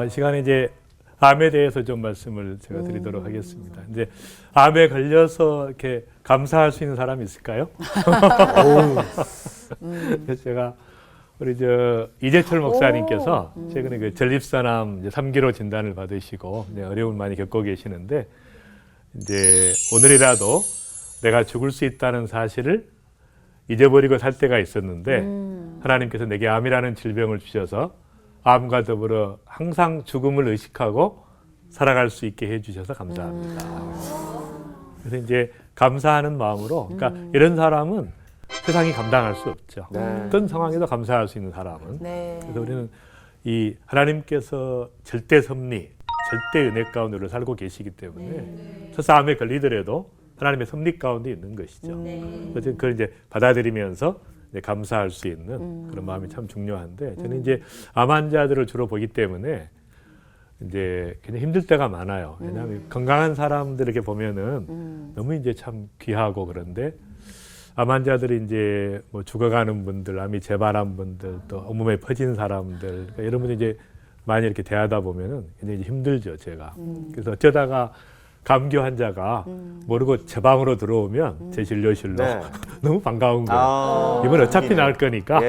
이 시간에 이제 암에 대해서 좀 말씀을 제가 드리도록 하겠습니다. 이제 암에 걸려서 이렇게 감사할 수 있는 사람이 있을까요? 그래서 제가 우리 이재철 목사님께서 최근에 그 전립선암 3기로 진단을 받으시고 어려움을 많이 겪고 계시는데 이제 오늘이라도 내가 죽을 수 있다는 사실을 잊어버리고 살 때가 있었는데 하나님께서 내게 암이라는 질병을 주셔서 암과 더불어 항상 죽음을 의식하고 살아갈 수 있게 해주셔서 감사합니다. 그래서 이제 감사하는 마음으로, 그러니까 이런 사람은 세상이 감당할 수 없죠. 어떤 상황에도 감사할 수 있는 사람은. 그래서 우리는 이 하나님께서 절대 섭리, 절대 은혜 가운데 우리를 살고 계시기 때문에 설사 암에 걸리더라도 하나님의 섭리 가운데 있는 것이죠. 그래서 그걸 이제 받아들이면서 이제 감사할 수 있는 그런 마음이 참 중요한데, 저는 이제 암 환자들을 주로 보기 때문에 이제 굉장히 힘들 때가 많아요. 왜냐하면 건강한 사람들 이렇게 보면은 너무 이제 참 귀하고 그런데 암 환자들이 이제 뭐 죽어가는 분들, 암이 재발한 분들, 또 온몸에 퍼진 사람들, 그러니까 이런 분들 이제 많이 이렇게 대하다 보면은 굉장히 힘들죠, 제가. 그래서 어쩌다가 감기 환자가 모르고 제 방으로 들어오면 제 진료실로 너무 반가운 거예요. 이번 어차피 나을 거니까.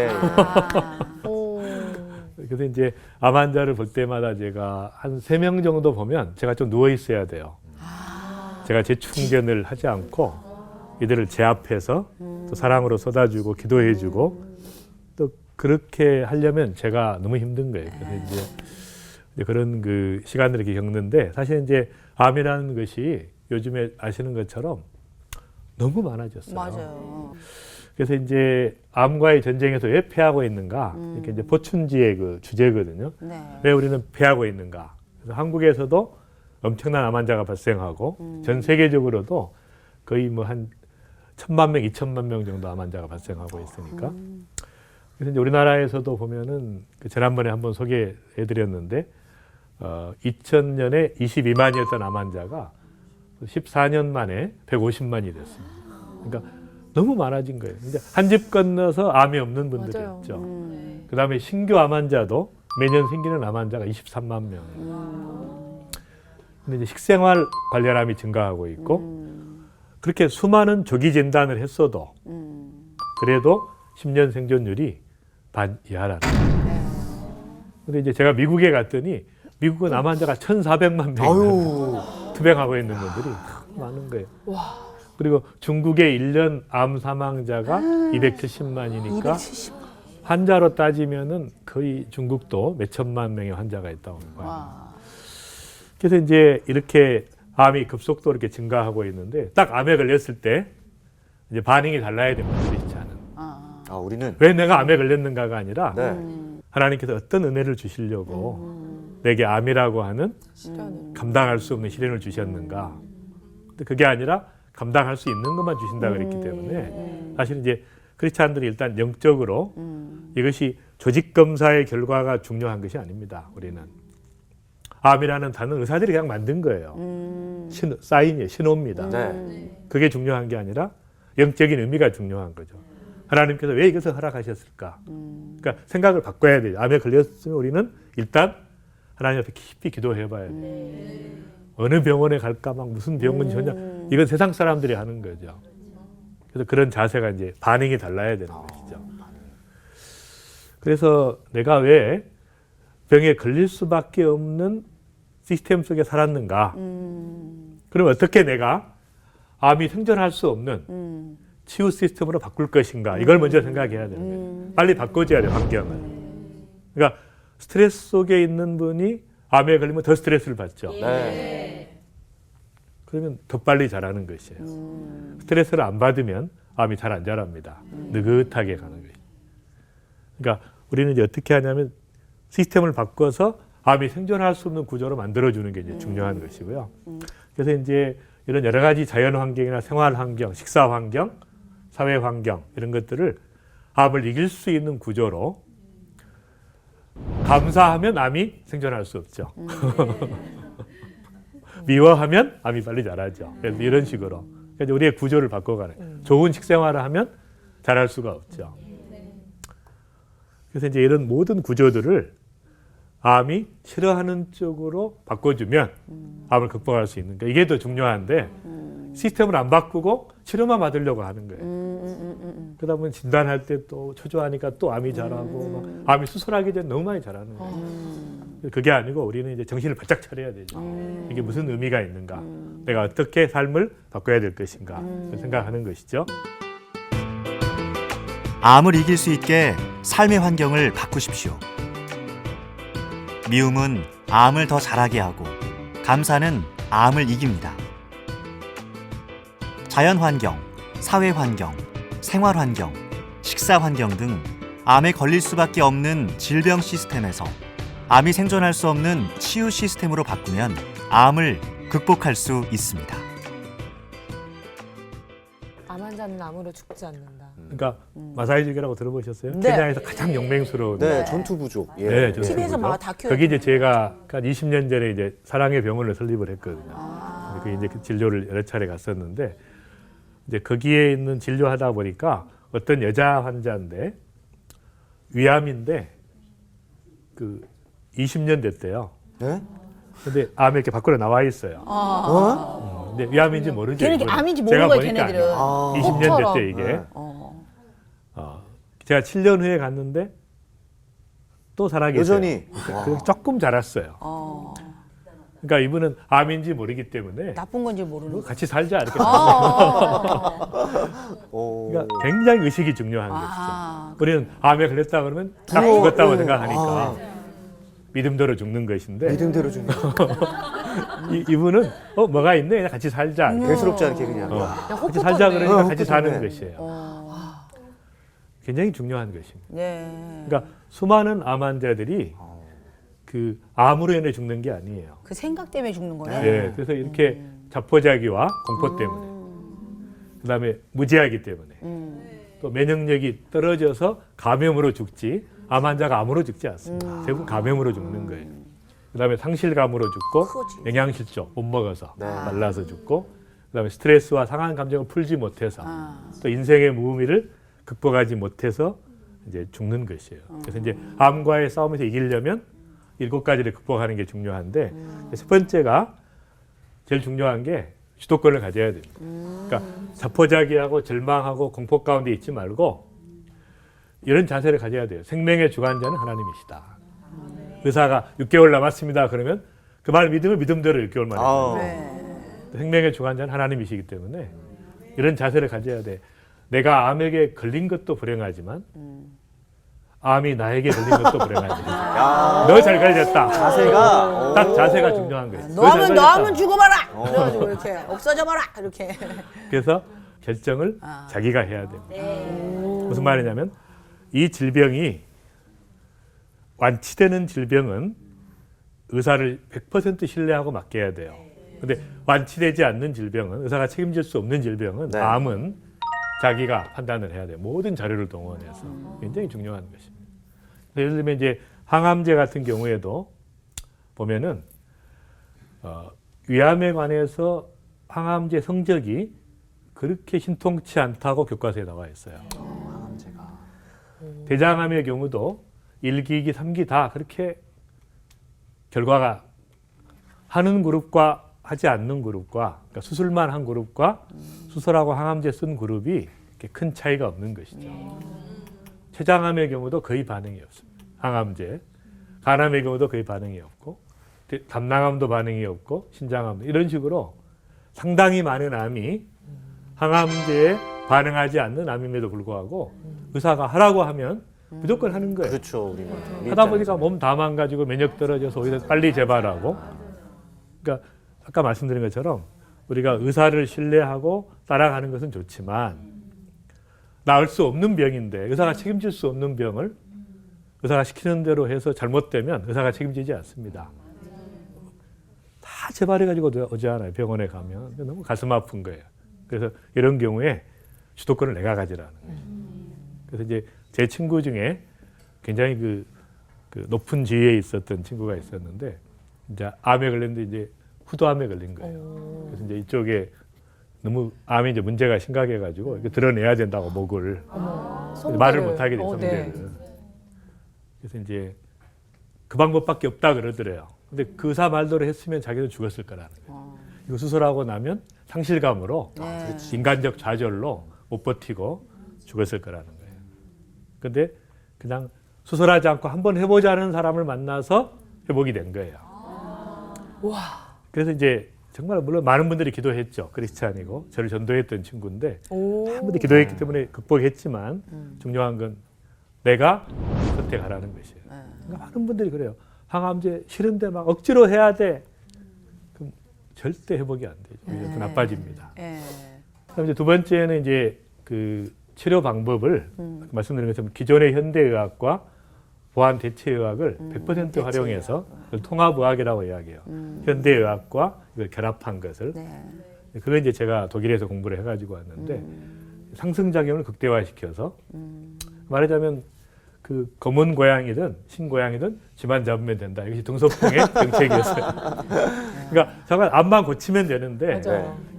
그래서 이제 암 환자를 볼 때마다 제가 한 3명 정도 보면 제가 좀 누워 있어야 돼요. 제가 재충전을 하지 않고 이들을 제 앞에서 또 사랑으로 쏟아주고 기도해주고 또 그렇게 하려면 제가 너무 힘든 거예요. 그래서 이제 그런 그 시간들을 이렇게 겪는데, 사실 이제 암이라는 것이 요즘에 아시는 것처럼 너무 많아졌어요. 맞아요. 그래서 이제 암과의 전쟁에서 왜 패하고 있는가? 이렇게 이제 포춘지의 그 주제거든요. 왜 우리는 패하고 있는가? 그래서 한국에서도 엄청난 암 환자가 발생하고 전 세계적으로도 거의 뭐 한 1,000만 명, 2,000만 명 정도 암 환자가 발생하고 있으니까. 그래서 이제 우리나라에서도 보면은 지난번에 한번 소개해드렸는데 2000년에 22만이었던 암 환자가 14년 만에 150만이 됐습니다. 그러니까 너무 많아진 거예요. 이제 한 집 건너서 암이 없는 분들이 있죠. 그 다음에 신규 암 환자도 매년 생기는 암 환자가 23만 명이에요. 근데 이제 식생활 관련암이 증가하고 있고 그렇게 수많은 조기 진단을 했어도 그래도 10년 생존율이 반 이하라는 거예요. 근데 이제 제가 미국에 갔더니 미국은 암 환자가 1,400만 명이 투병하고 있는 분들이 많은 거예요. 그리고 중국의 1년 암 사망자가 270만이니까 환자로 따지면은 거의 중국도 몇 천만 명의 환자가 있다고 봐요. 그래서 이제 이렇게 암이 급속도로 이렇게 증가하고 있는데 딱 암에 걸렸을 때 이제 반응이 달라야 됩니다. 크리스찬은. 우리는 왜 내가 암에 걸렸는가가 아니라 하나님께서 어떤 은혜를 주시려고 내게 암이라고 하는 감당할 수 없는 시련을 주셨는가. 근데 그게 아니라 감당할 수 있는 것만 주신다 그랬기 때문에 사실 이제 크리스찬들이 일단 영적으로 이것이 조직 검사의 결과가 중요한 것이 아닙니다. 우리는 암이라는 단어는 의사들이 그냥 만든 거예요. 사인이에요. 신호입니다. 그게 중요한 게 아니라 영적인 의미가 중요한 거죠. 하나님께서 왜 이것을 허락하셨을까? 그러니까 생각을 바꿔야 돼요. 암에 걸렸으면 우리는 일단 하나님 앞에 깊이 기도해 봐야 돼요. 어느 병원에 갈까, 막 무슨 병원이 좋냐. 이건 세상 사람들이 하는 거죠. 그래서 그런 자세가 이제 반응이 달라야 되는 것이죠. 그래서 내가 왜 병에 걸릴 수밖에 없는 시스템 속에 살았는가? 그럼 어떻게 내가 암이 생존할 수 없는 치유 시스템으로 바꿀 것인가? 이걸 먼저 생각해야 되는 거예요. 빨리 바꿔줘야 돼요, 환경을. 그러니까 스트레스 속에 있는 분이 암에 걸리면 더 스트레스를 받죠. 그러면 더 빨리 자라는 것이에요. 스트레스를 안 받으면 암이 잘 안 자랍니다. 느긋하게 가는 거예요. 그러니까 우리는 이제 어떻게 하냐면 시스템을 바꿔서 암이 생존할 수 없는 구조로 만들어주는 게 이제 중요한 것이고요. 그래서 이제 이런 여러 가지 자연 환경이나 생활 환경, 식사 환경, 사회 환경 이런 것들을 암을 이길 수 있는 구조로 감사하면 암이 생존할 수 없죠. 미워하면 암이 빨리 자라죠. 그래서 이런 식으로 그러니까 우리의 구조를 바꿔가는 좋은 식생활을 하면 자랄 수가 없죠. 그래서 이제 이런 모든 구조들을 암이 싫어하는 쪽으로 바꿔주면 암을 극복할 수 있는 거예요. 이게 더 중요한데 시스템을 안 바꾸고 치료만 받으려고 하는 거예요. 그러다 보면 진단할 때 또 초조하니까 또 암이 자라고 막 암이 수술하기 전에 너무 많이 자라는 거예요. 그게 아니고 우리는 이제 정신을 바짝 차려야 되죠. 이게 무슨 의미가 있는가? 내가 어떻게 삶을 바꿔야 될 것인가? 생각하는 것이죠. 암을 이길 수 있게 삶의 환경을 바꾸십시오. 미움은 암을 더 자라게 하고 감사는 암을 이깁니다. 자연 환경, 사회 환경, 생활 환경, 식사 환경 등 암에 걸릴 수밖에 없는 질병 시스템에서 암이 생존할 수 없는 치유 시스템으로 바꾸면 암을 극복할 수 있습니다. 암 환자는 암으로 죽지 않는다. 그러니까 마사이족이라고 들어보셨어요? 네. 케냐에서 가장 용맹스러운 네, 전투 부족. 예. 네, 전투 TV에서 부족. 막 다큐. 거기 이제 제가 한 20년 전에 이제 사랑의 병원을 설립을 했거든요. 그 이제 그 진료를 여러 차례 갔었는데 이제 거기에 있는 진료하다 보니까 어떤 여자 환자인데 위암인데 그 20년 됐대요. 네? 근데 암이 이렇게 밖으로 나와 있어요. 근데 위암인지 모르죠. 걔네들 이거는. 암인지 제가 모르는 거예요, 보니까 걔네들은. 아니에요. 20년 혹처럼. 됐대 이게. 네. 제가 7년 후에 갔는데 또 살아계세요. 여전히. 그래서 조금 자랐어요. 그러니까 이분은 암인지 모르기 때문에 나쁜 건지 모르는 거. 같이 살자 이렇게. 오. 그러니까 굉장히 의식이 중요한 것이죠. 아, 우리는 암에 걸렸다 그러면 딱 죽었다고 생각하니까 믿음대로 죽는 것인데 믿음대로 좀 이분은 뭐가 있네 그냥 같이 살자. 대수롭지 않게 그냥. 같이 살자 그러니까 같이 사는 좋네. 것이에요. 굉장히 중요한 것입니다. 네. 그러니까 수많은 암 환자들이 그 암으로 인해 죽는 게 아니에요. 그 생각 때문에 죽는 거네. 네, 그래서 이렇게 자포자기와 공포 때문에, 그다음에 무지하기 때문에, 또 면역력이 떨어져서 감염으로 죽지, 암 환자가 암으로 죽지 않습니다. 대부분 감염으로 죽는 거예요. 그다음에 상실감으로 죽고, 그거지. 영양실조 못 먹어서 네. 말라서 죽고, 그다음에 스트레스와 상한 감정을 풀지 못해서, 아. 또 인생의 무의미를 극복하지 못해서 이제 죽는 것이에요. 그래서 이제 암과의 싸움에서 이기려면 7가지를 극복하는 게 중요한데 첫 번째가 제일 중요한 게 주도권을 가져야 됩니다. 그러니까 자포자기하고 절망하고 공포 가운데 있지 말고 이런 자세를 가져야 돼요. 생명의 주관자는 하나님이시다. 의사가 6개월 남았습니다. 그러면 그 말 믿으면 믿음대로 6개월 만에 아. 네. 생명의 주관자는 하나님이시기 때문에 이런 자세를 가져야 돼. 내가 암에게 걸린 것도 불행하지만 암이 나에게 걸린 것도 불행하지. 너 잘 걸렸다. 자세가 딱 자세가 중요한 거예요. 너 하면 죽어봐라. 그래가지고 이렇게 없어져봐라. 이렇게. 그래서 결정을 자기가 해야 됩니다. 무슨 말이냐면 이 질병이 완치되는 질병은 의사를 100% 신뢰하고 맡겨야 돼요. 근데 완치되지 않는 질병은 의사가 책임질 수 없는 질병은 네. 암은 자기가 판단을 해야 돼요. 모든 자료를 동원해서 굉장히 중요한 것입니다. 예를 들면 이제 항암제 같은 경우에도 보면은 위암에 관해서 항암제 성적이 그렇게 신통치 않다고 교과서에 나와 있어요. 대장암의 경우도 1기, 2기, 3기 다 그렇게 결과가 하는 그룹과 하지 않는 그룹과 그러니까 수술만 한 그룹과 수술하고 항암제 쓴 그룹이 이렇게 큰 차이가 없는 것이죠. 췌장암의 경우도 거의 반응이 없습니다. 항암제. 간암의 경우도 거의 반응이 없고 담낭암도 반응이 없고 신장암도 이런 식으로 상당히 많은 암이 항암제에 반응하지 않는 암임에도 불구하고 의사가 하라고 하면 무조건 하는 거예요. 그렇죠. 우리는. 하다 보니까 몸 다 망가지고 면역 떨어져서 오히려 빨리 재발하고. 그러니까 아까 말씀드린 것처럼 우리가 의사를 신뢰하고 따라가는 것은 좋지만 나을 수 없는 병인데 의사가 책임질 수 없는 병을 의사가 시키는 대로 해서 잘못되면 의사가 책임지지 않습니다. 다 재발해가지고 오지 않아요. 병원에 가면. 너무 가슴 아픈 거예요. 그래서 이런 경우에 주도권을 내가 가지라는 거예요. 그래서 이제 제 친구 중에 굉장히 그 높은 지위에 있었던 친구가 있었는데 이제 암에 걸렸는데 이제 후두암에 걸린 거예요. 그래서 이제 이쪽에 너무 암이 이제 문제가 심각해가지고 이렇게 드러내야 된다고 목을 말을 못하게 돼 성대를. 네. 그래서 이제 그 방법밖에 없다 그러더래요. 근데 그 의사 말대로 했으면 자기는 죽었을 거라는 거예요. 이거 수술하고 나면 상실감으로 인간적 좌절로 못 버티고 죽었을 거라는 거예요. 근데 그냥 수술하지 않고 한번 해보자는 사람을 만나서 회복이 된 거예요. 그래서 이제 정말 물론 많은 분들이 기도했죠. 크리스찬이고 저를 전도했던 친구인데 많은 분들이 기도했기 때문에 극복했지만 중요한 건 내가 선택하라는 것이에요. 그러니까 많은 분들이 그래요. 항암제 싫은데 막 억지로 해야 돼. 그럼 절대 회복이 안 되죠. 오히려 더 나빠집니다. 그다음 이제 두 번째는 이제 그 치료 방법을 말씀드린 것처럼 기존의 현대의학과 보완 대체의학을 100% 활용해서 그걸 통합의학이라고 이야기해요. 현대의학과 이걸 결합한 것을. 그걸 이제 제가 독일에서 공부를 해가지고 왔는데 상승작용을 극대화시켜서 말하자면 그 검은 고양이든 흰 고양이든 쥐만 잡으면 된다. 이것이 등소풍의 정책이었어요. 그러니까 잠깐 암만 고치면 되는데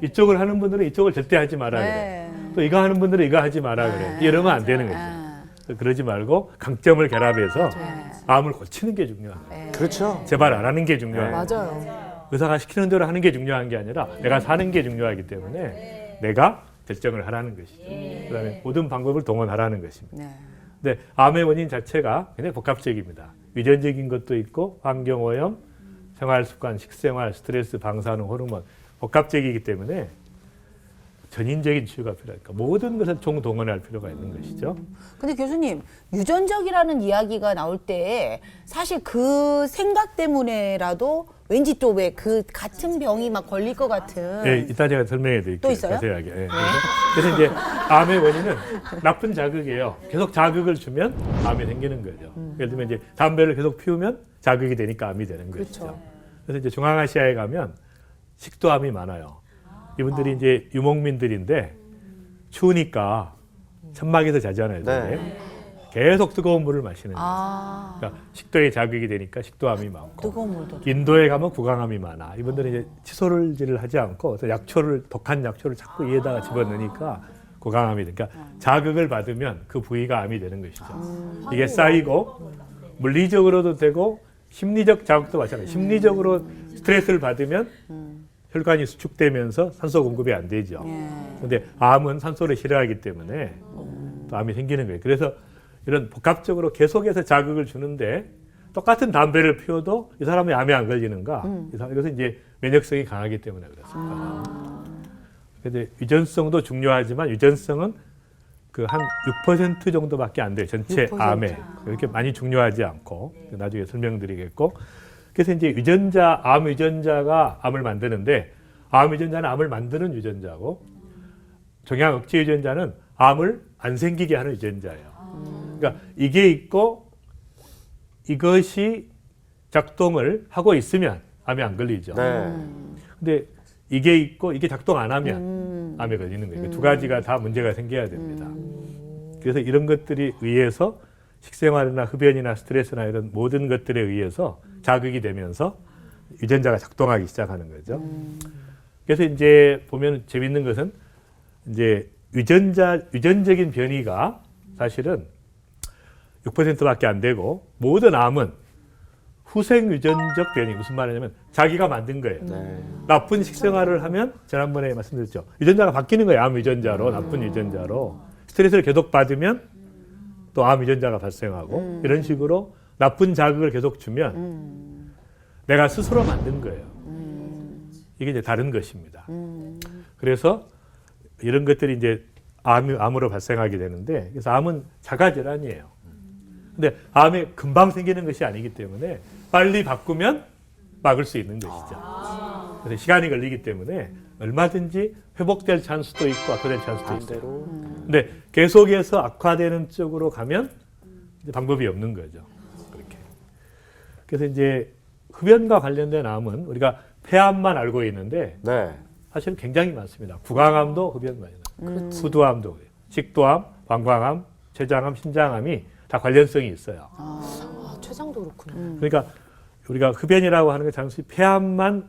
이쪽을 하는 분들은 이쪽을 절대 하지 마라 그래. 또 이거 하는 분들은 이거 하지 마라 그래. 이러면 안 되는 거죠. 그러지 말고 강점을 결합해서 암을 고치는 게 중요합니다. 그렇죠. 재발 안 하는 게 중요해요. 맞아요. 의사가 시키는 대로 하는 게 중요한 게 아니라 내가 사는 게 중요하기 때문에 내가 결정을 하라는 것이죠. 그다음에 모든 방법을 동원하라는 것입니다. 근데 암의 원인 자체가 굉장히 복합적입니다. 유전적인 것도 있고 환경오염, 생활습관, 식생활, 스트레스, 방사능, 호르몬 복합적이기 때문에 전인적인 치유가 필요하니까 모든 것을 총동원할 필요가 있는 것이죠. 근데 교수님, 유전적이라는 이야기가 나올 때 사실 그 생각 때문에라도 왠지 또 왜 그 같은 병이 막 걸릴 것 같은. 네, 이따 제가 설명해 드릴게요. 또 있어요? 자세하게. 네. 그래서 이제 암의 원인은 나쁜 자극이에요. 계속 자극을 주면 암이 생기는 거죠. 예를 들면 이제 담배를 계속 피우면 자극이 되니까 암이 되는 것이죠. 그래서 이제 중앙아시아에 가면 식도암이 많아요. 이분들이 이제 유목민들인데 추우니까 천막에서 자잖아요. 네. 계속 뜨거운 물을 마시는 거예요. 그러니까 식도에 자극이 되니까 식도암이 많고. 뜨거운 물도. 인도에 가면 구강암이 많아. 이분들은 이제 칫솔질을 하지 않고 약초를 독한 약초를 자꾸 이에다가 집어넣으니까 구강암이 되니까 자극을 받으면 그 부위가 암이 되는 것이죠. 이게 쌓이고 물리적으로도 되고 심리적 자극도 마찬가지예요. 심리적으로 스트레스를 받으면 혈관이 수축되면서 산소 공급이 안 되죠. 그런데 암은 산소를 싫어하기 때문에 또 암이 생기는 거예요. 그래서 이런 복합적으로 계속해서 자극을 주는데 똑같은 담배를 피워도 이 사람이 암에 안 걸리는가? 이것은 이제 면역성이 강하기 때문에 그렇습니다. 그런데 유전성도 중요하지만 유전성은 그 한 6% 정도밖에 안 돼요. 전체 6%. 암에. 그렇게 많이 중요하지 않고 나중에 설명드리겠고. 그래서 이제 유전자, 암 유전자가 암을 만드는데 암 유전자는 암을 만드는 유전자고 종양 억제 유전자는 암을 안 생기게 하는 유전자예요. 그러니까 이게 있고 이것이 작동을 하고 있으면 암에 안 걸리죠. 근데 이게 있고 이게 작동 안 하면 암에 걸리는 거예요. 두 가지가 다 문제가 생겨야 됩니다. 그래서 이런 것들이 의해서 식생활이나 흡연이나 스트레스나 이런 모든 것들에 의해서 자극이 되면서 유전자가 작동하기 시작하는 거죠. 그래서 이제 보면 재밌는 것은 이제 유전적인 변이가 사실은 6%밖에 안 되고 모든 암은 후생 유전적 변이 무슨 말이냐면 자기가 만든 거예요. 나쁜 식생활을 하면 지난번에 말씀드렸죠. 유전자가 바뀌는 거예요. 암 유전자로 나쁜 유전자로 스트레스를 계속 받으면 또 암 유전자가 발생하고 이런 식으로 나쁜 자극을 계속 주면 내가 스스로 만든 거예요. 이게 이제 다른 것입니다. 그래서 이런 것들이 이제 암으로 발생하게 되는데 그래서 암은 자가질환이에요. 근데 암이 금방 생기는 것이 아니기 때문에 빨리 바꾸면 막을 수 있는 것이죠. 그래서 시간이 걸리기 때문에 얼마든지 회복될 찬스도 있고 악화될 찬스도 있어요. 근데 계속해서 악화되는 쪽으로 가면 이제 방법이 없는 거죠. 그렇게. 그래서 이제 흡연과 관련된 암은 우리가 폐암만 알고 있는데 사실 굉장히 많습니다. 구강암도 흡연 관련, 후두암도 그래요. 식도암, 방광암, 췌장암, 신장암이 다 관련성이 있어요. 췌장도 그렇구나. 그러니까 우리가 흡연이라고 하는 게 단순히 폐암만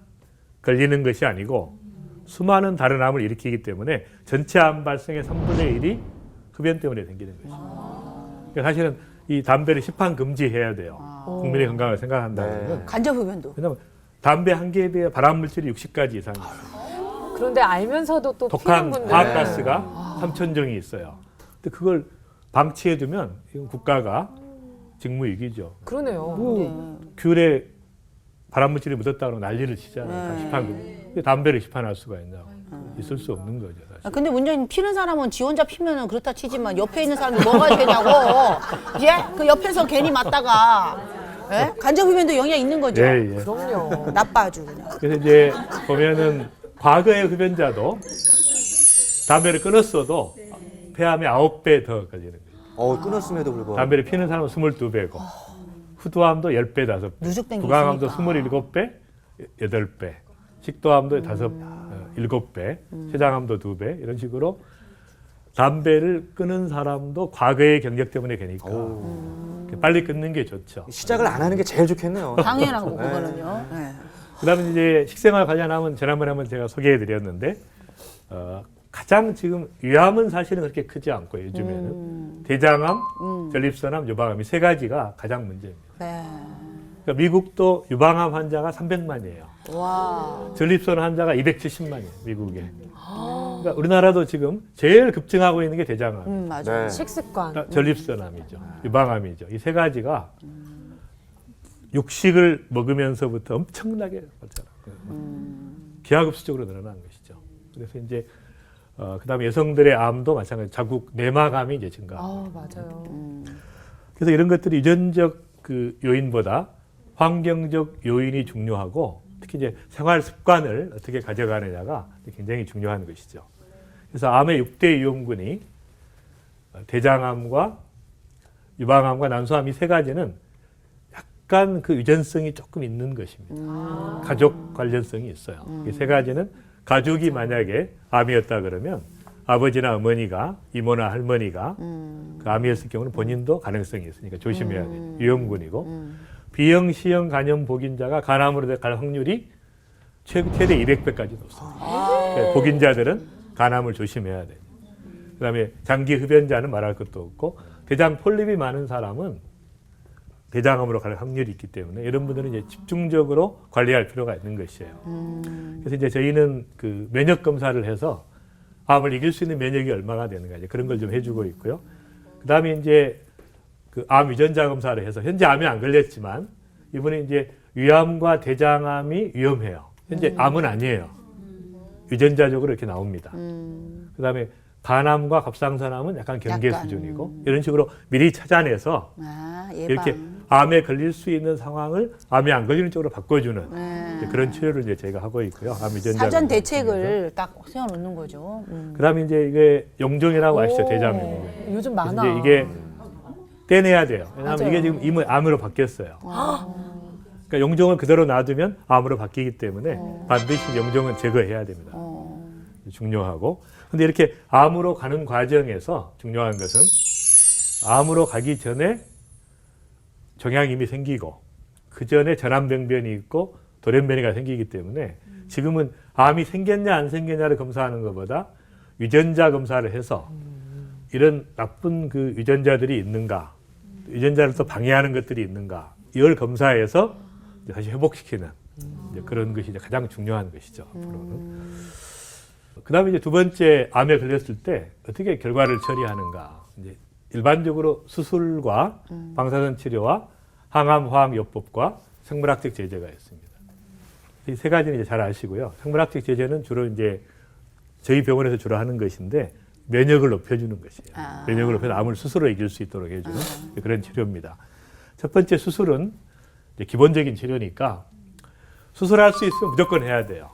걸리는 것이 아니고 수많은 다른 암을 일으키기 때문에 전체 암 발생의 3분의 1이 흡연 때문에 생기는 것입니다. 그러니까 사실은 이 담배를 시판 금지해야 돼요. 국민의 건강을 생각한다면. 네. 간접 흡연도. 왜냐하면 담배 한 개에 비해 발암 물질이 60가지 이상 있어요. 그런데 알면서도 또 피는 독한 분들. 화학가스가 3,000종이 있어요. 근데 그걸 방치해두면 이건 국가가 직무유기죠. 그러네요. 귤에 발암 물질이 묻었다 그러면 난리를 치잖아요. 다 시판 근데 담배를 시판할 수가 있냐고. 있을 수 없는 거죠. 사실. 근데 문제는 피는 사람은 지 혼자 피면은 그렇다 치지만 옆에 있는 사람이 뭐가 되냐고. 예? 그 옆에서 괜히 맞다가 예? 간접 흡연도 영향 있는 거죠. 예, 예. 그럼요. 나빠 아주 그냥. 그래서 이제 보면은 과거의 흡연자도 담배를 끊었어도 폐암에 9배 더 걸리는 거예요. 끊었음에도 불구하고. 담배를 피는 사람은 22배고 후두암도 10배, 5배. 누적된 게 부강암도 있으니까. 27배, 8배. 식도암도 7배, 췌장암도 2배 이런 식으로 담배를 끊은 사람도 과거의 경력 때문에 되니까 빨리 끊는 게 좋죠. 시작을 안 하는 게 제일 좋겠네요. 당연하고 그거는요. 예. 그다음에 이제 식생활 관련하면 지난번에 한번 제가 소개해드렸는데 가장 지금 위암은 사실은 그렇게 크지 않고 요즘에는 대장암, 전립선암, 유방암 이 세 가지가 가장 문제입니다. 네. 그러니까 미국도 유방암 환자가 300만이에요. 와. 전립선 환자가 270만이에요. 미국에. 그러니까 우리나라도 지금 제일 급증하고 있는 게 대장암, 맞아. 네. 식습관. 그러니까 전립선암이죠, 유방암이죠. 이 세 가지가 육식을 먹으면서부터 엄청나게 기하급수적으로 늘어난 것이죠. 그래서 이제 그다음에 여성들의 암도 마찬가지, 자국 내막암이 이제 증가. 맞아요. 그래서 이런 것들이 유전적 그 요인보다 환경적 요인이 중요하고 특히 이제 생활 습관을 어떻게 가져가느냐가 굉장히 중요한 것이죠. 그래서 암의 6대 위험군이 대장암과 유방암과 난소암 이 세 가지는 약간 그 유전성이 조금 있는 것입니다. 가족 관련성이 있어요. 이 세 가지는 가족이 만약에 암이었다 그러면 아버지나 어머니가 이모나 할머니가 그 암이었을 경우는 본인도 가능성이 있으니까 조심해야 돼요. 위험군이고 B형, C형 간염 복인자가 간암으로 갈 확률이 최대 200배까지 높습니다. 복인자들은 간암을 조심해야 돼요. 그다음에 장기 흡연자는 말할 것도 없고 대장 폴립이 많은 사람은 대장암으로 갈 확률이 있기 때문에 이런 분들은 이제 집중적으로 관리할 필요가 있는 것이에요. 그래서 이제 저희는 그 면역 검사를 해서 암을 이길 수 있는 면역이 얼마나 되는가 이제 그런 걸 좀 해주고 있고요. 그다음에 이제 그 암 유전자 검사를 해서 현재 암이 안 걸렸지만 이번에 이제 위암과 대장암이 위험해요. 현재 암은 아니에요. 유전자적으로 이렇게 나옵니다. 그다음에 간암과 갑상선암은 약간 경계 약간, 수준이고 이런 식으로 미리 찾아내서 예방. 이렇게 암에 걸릴 수 있는 상황을 암에 안 걸리는 쪽으로 바꿔주는 이제 그런 치료를 이제 저희가 하고 있고요. 암 유전자 사전 대책을 딱 세워놓는 거죠. 그다음에 이제 이게 용종이라고 아시죠? 대장암. 요즘 그래서 많아. 이제 이게 떼내야 돼요. 왜냐하면 맞아요. 이게 지금 이미 암으로 바뀌었어요. 그러니까 용종을 그대로 놔두면 암으로 바뀌기 때문에 반드시 용종은 제거해야 됩니다. 중요하고. 근데 이렇게 암으로 가는 과정에서 중요한 것은 암으로 가기 전에 종양이 이미 생기고 그 전에 전암병변이 있고 돌연변이가 생기기 때문에 지금은 암이 생겼냐 안 생겼냐를 검사하는 것보다 유전자 검사를 해서 이런 나쁜 그 유전자들이 있는가, 유전자를 또 방해하는 것들이 있는가 이걸 검사해서 이제 다시 회복시키는 이제 그런 것이 이제 가장 중요한 것이죠. 앞으로는. 그다음에 이제 두 번째 암에 걸렸을 때 어떻게 결과를 처리하는가. 이제 일반적으로 수술과 방사선 치료와 항암 화학요법과 생물학적 제재가 있습니다. 이 세 가지는 이제 잘 아시고요. 생물학적 제재는 주로 이제 저희 병원에서 주로 하는 것인데 면역을 높여주는 것이에요. 면역을 높여서 암을 스스로 이길 수 있도록 해주는 그런 치료입니다. 첫 번째 수술은 이제 기본적인 치료니까 수술할 수 있으면 무조건 해야 돼요.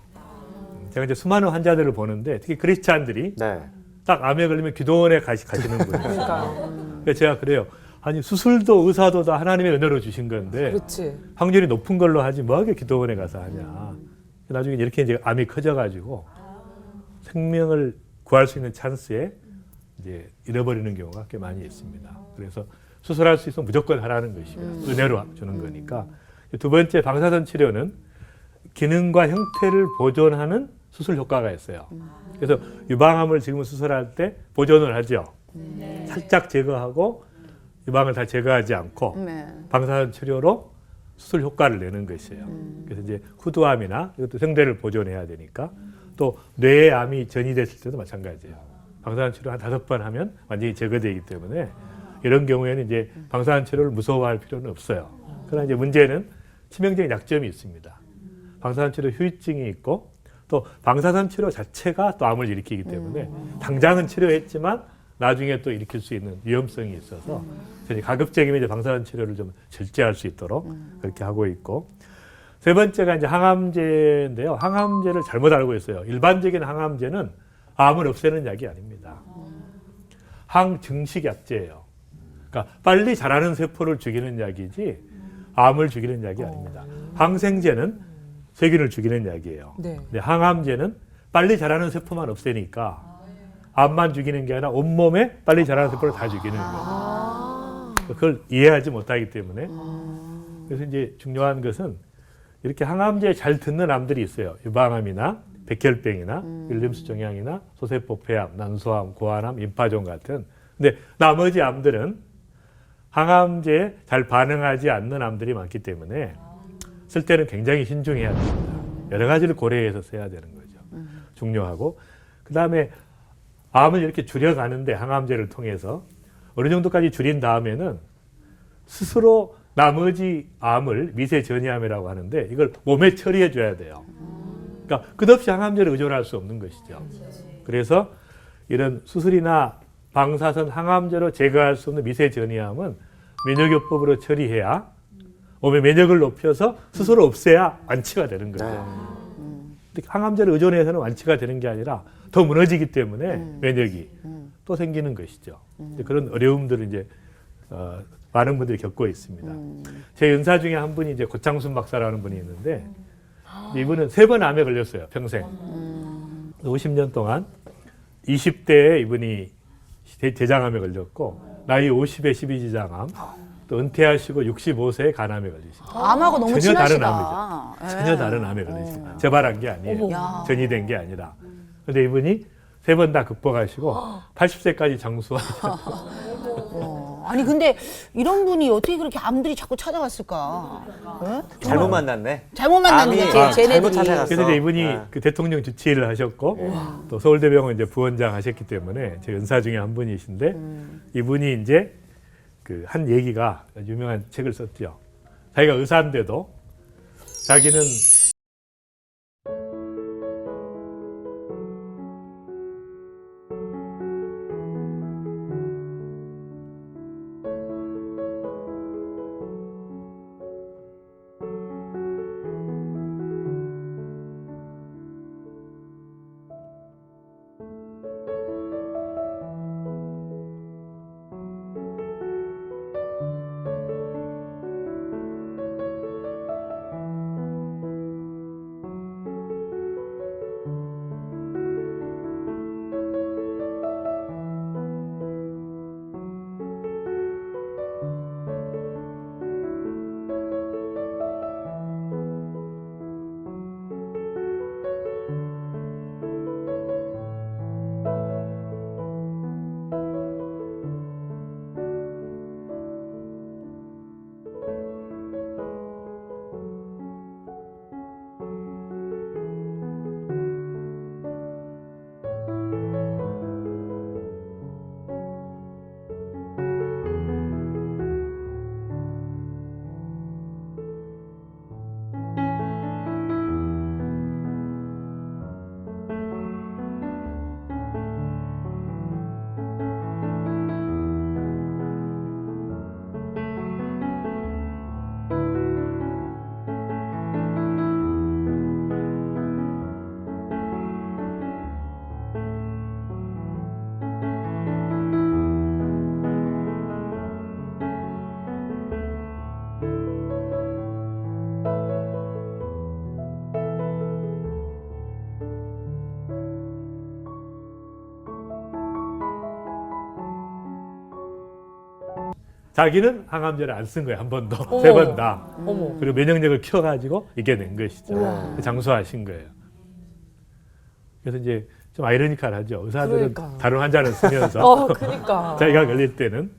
제가 이제 수많은 환자들을 보는데 특히 크리스찬들이 네. 딱 암에 걸리면 기도원에 가시는 분이에요. 그러니까 제가 그래요. 아니 수술도 의사도 다 하나님의 은혜로 주신 건데 그렇지. 확률이 높은 걸로 하지 뭐하게 기도원에 가서 하냐. 나중에 이렇게 이제 암이 커져가지고 생명을 구할 수 있는 찬스에 이제 잃어버리는 경우가 꽤 많이 있습니다. 그래서 수술할 수 있으면 무조건 하라는 것이고요. 은혜로 주는 거니까. 두 번째 방사선 치료는 기능과 형태를 보존하는 수술 효과가 있어요. 그래서 유방암을 지금 수술할 때 보존을 하죠. 살짝 제거하고 유방을 다 제거하지 않고 네. 방사선 치료로 수술 효과를 내는 것이에요. 그래서 이제 후두암이나 이것도 성대를 보존해야 되니까 또 뇌에 암이 전이됐을 때도 마찬가지예요. 방사선 치료 한 5번 하면 완전히 제거되기 때문에 이런 경우에는 이제 방사선 치료를 무서워할 필요는 없어요. 그러나 이제 문제는 치명적인 약점이 있습니다. 방사선 치료 후유증이 있고 또 방사선 치료 자체가 또 암을 일으키기 때문에 당장은 치료했지만 나중에 또 일으킬 수 있는 위험성이 있어서 저희 가급적이면 이제 방사선 치료를 좀 절제할 수 있도록 그렇게 하고 있고 세 번째가 이제 항암제인데요. 항암제를 잘못 알고 있어요. 일반적인 항암제는 암을 없애는 약이 아닙니다. 항증식 약제예요. 그러니까 빨리 자라는 세포를 죽이는 약이지 암을 죽이는 약이 아닙니다. 항생제는 세균을 죽이는 약이에요. 네. 근데 항암제는 빨리 자라는 세포만 없애니까 암만 죽이는 게 아니라 온몸에 빨리 자라는 세포를 다 죽이는 거예요. 그걸 이해하지 못하기 때문에 그래서 이제 중요한 것은 이렇게 항암제에 잘 듣는 암들이 있어요. 유방암이나 백혈병이나 윌림스 종양이나 소세포 폐암, 난소암, 고환암, 임파종 같은. 근데 나머지 암들은 항암제에 잘 반응하지 않는 암들이 많기 때문에 쓸 때는 굉장히 신중해야 됩니다. 여러 가지를 고려해서 써야 되는 거죠. 중요하고 그다음에 암을 이렇게 줄여가는데 항암제를 통해서 어느 정도까지 줄인 다음에는 스스로 나머지 암을 미세전이암이라고 하는데 이걸 몸에 처리해 줘야 돼요. 그러니까 끝없이 항암제를 의존할 수 없는 것이죠. 그래서 이런 수술이나 방사선 항암제로 제거할 수 없는 미세전이암은 면역요법으로 처리해야 몸의 면역을 높여서 스스로 없애야 완치가 되는 거죠. 근데 항암제를 의존해서는 완치가 되는 게 아니라 더 무너지기 때문에 면역이 또 생기는 것이죠. 그런 어려움들을 이제 많은 분들이 겪고 있습니다. 제 연사 중에 한 분이 이제 고창순 박사라는 분이 있는데 이분은 3번 암에 걸렸어요. 평생. 50년 동안 20대에 이분이 대장암에 걸렸고 나이 50에 12지장암 또 은퇴하시고 65세에 간암에 걸리십니다. 암하고 너무 전혀 다른 친하시다. 암이죠. 전혀 다른 암에 걸리십니다. 재발한 게 아니에요. 어머. 전이된 게 아니라. 그런데 이분이 3번 다 극복하시고 80세까지 장수하셨고 아니 근데 이런 분이 어떻게 그렇게 암들이 자꾸 찾아왔을까? 예? 잘못 만났네. 잘못 만난 암이 거지. 잘못 쟤네들이. 찾아갔어. 그래서 이제 이분이 네. 그 대통령 주치의를 하셨고 또 서울대병원 이제 부원장 하셨기 때문에 제 연사 중에 한 분이신데 이분이 이제 그 한 얘기가 유명한 책을 썼죠. 자기가 의사인데도 자기는 자기는 항암제를 안 쓴 거예요. 한 번도. 어머. 3번 다. 어머. 그리고 면역력을 키워가지고 이겨낸 것이죠. 우와. 장수하신 거예요. 그래서 이제 좀 아이러니컬하죠. 의사들은 그러니까. 다른 환자를 쓰면서 그니까. 자기가 걸릴 때는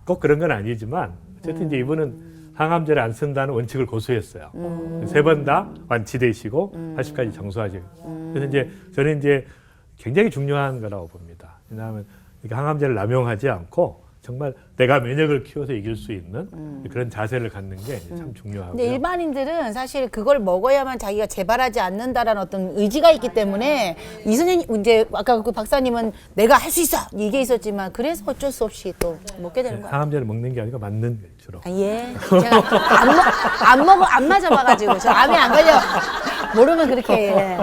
꼭 그런 건 아니지만 어쨌든 이제 이분은 항암제를 안 쓴다는 원칙을 고수했어요. 3번 다 완치되시고 80까지 장수하시고. 그래서 이제 저는 이제 굉장히 중요한 거라고 봅니다. 왜냐하면 이렇게 항암제를 남용하지 않고 정말 내가 면역을 키워서 이길 수 있는 그런 자세를 갖는 게 참 중요하고요. 근데 일반인들은 사실 그걸 먹어야만 자기가 재발하지 않는다라는 어떤 의지가 있기 때문에 이 선생님 이제 아까 그 박사님은 내가 할 수 있어 이게 있었지만 그래서 어쩔 수 없이 또 먹게 되는 거예요. 항암제를 먹는 게 아니고 맞는 거예요, 주로. 아, 예. 제가 안 맞아봐가지고 저 암이 안 걸려 모르면 그렇게 예.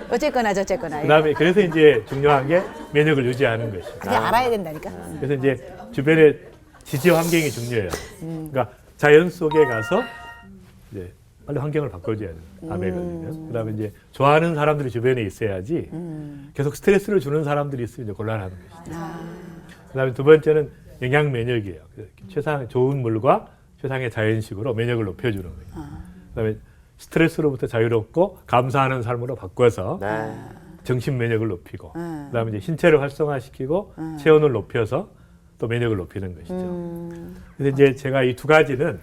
어쨌거나 저쨌거나. 예. 그다음에 그래서 이제 중요한 게 면역을 유지하는 것이죠. 그게 알아야 된다니까. 그래서 이제 주변의 지지 환경이 중요해요. 그러니까 자연 속에 가서 이제 빨리 환경을 바꿔줘야 돼요. 암에 걸리면. 그다음에 이제 좋아하는 사람들이 주변에 있어야지 계속 스트레스를 주는 사람들이 있으면 이제 곤란한 것이죠. 그다음에 두 번째는 영양 면역이에요. 최상 좋은 물과 최상의 자연식으로 면역을 높여주는 거예요. 그다음에 스트레스로부터 자유롭고 감사하는 삶으로 바꿔서 네. 정신 면역을 높이고 그다음에 이제 신체를 활성화시키고 체온을 높여서 또 면역을 높이는 것이죠. 그래서 이제 제가 이 두 가지는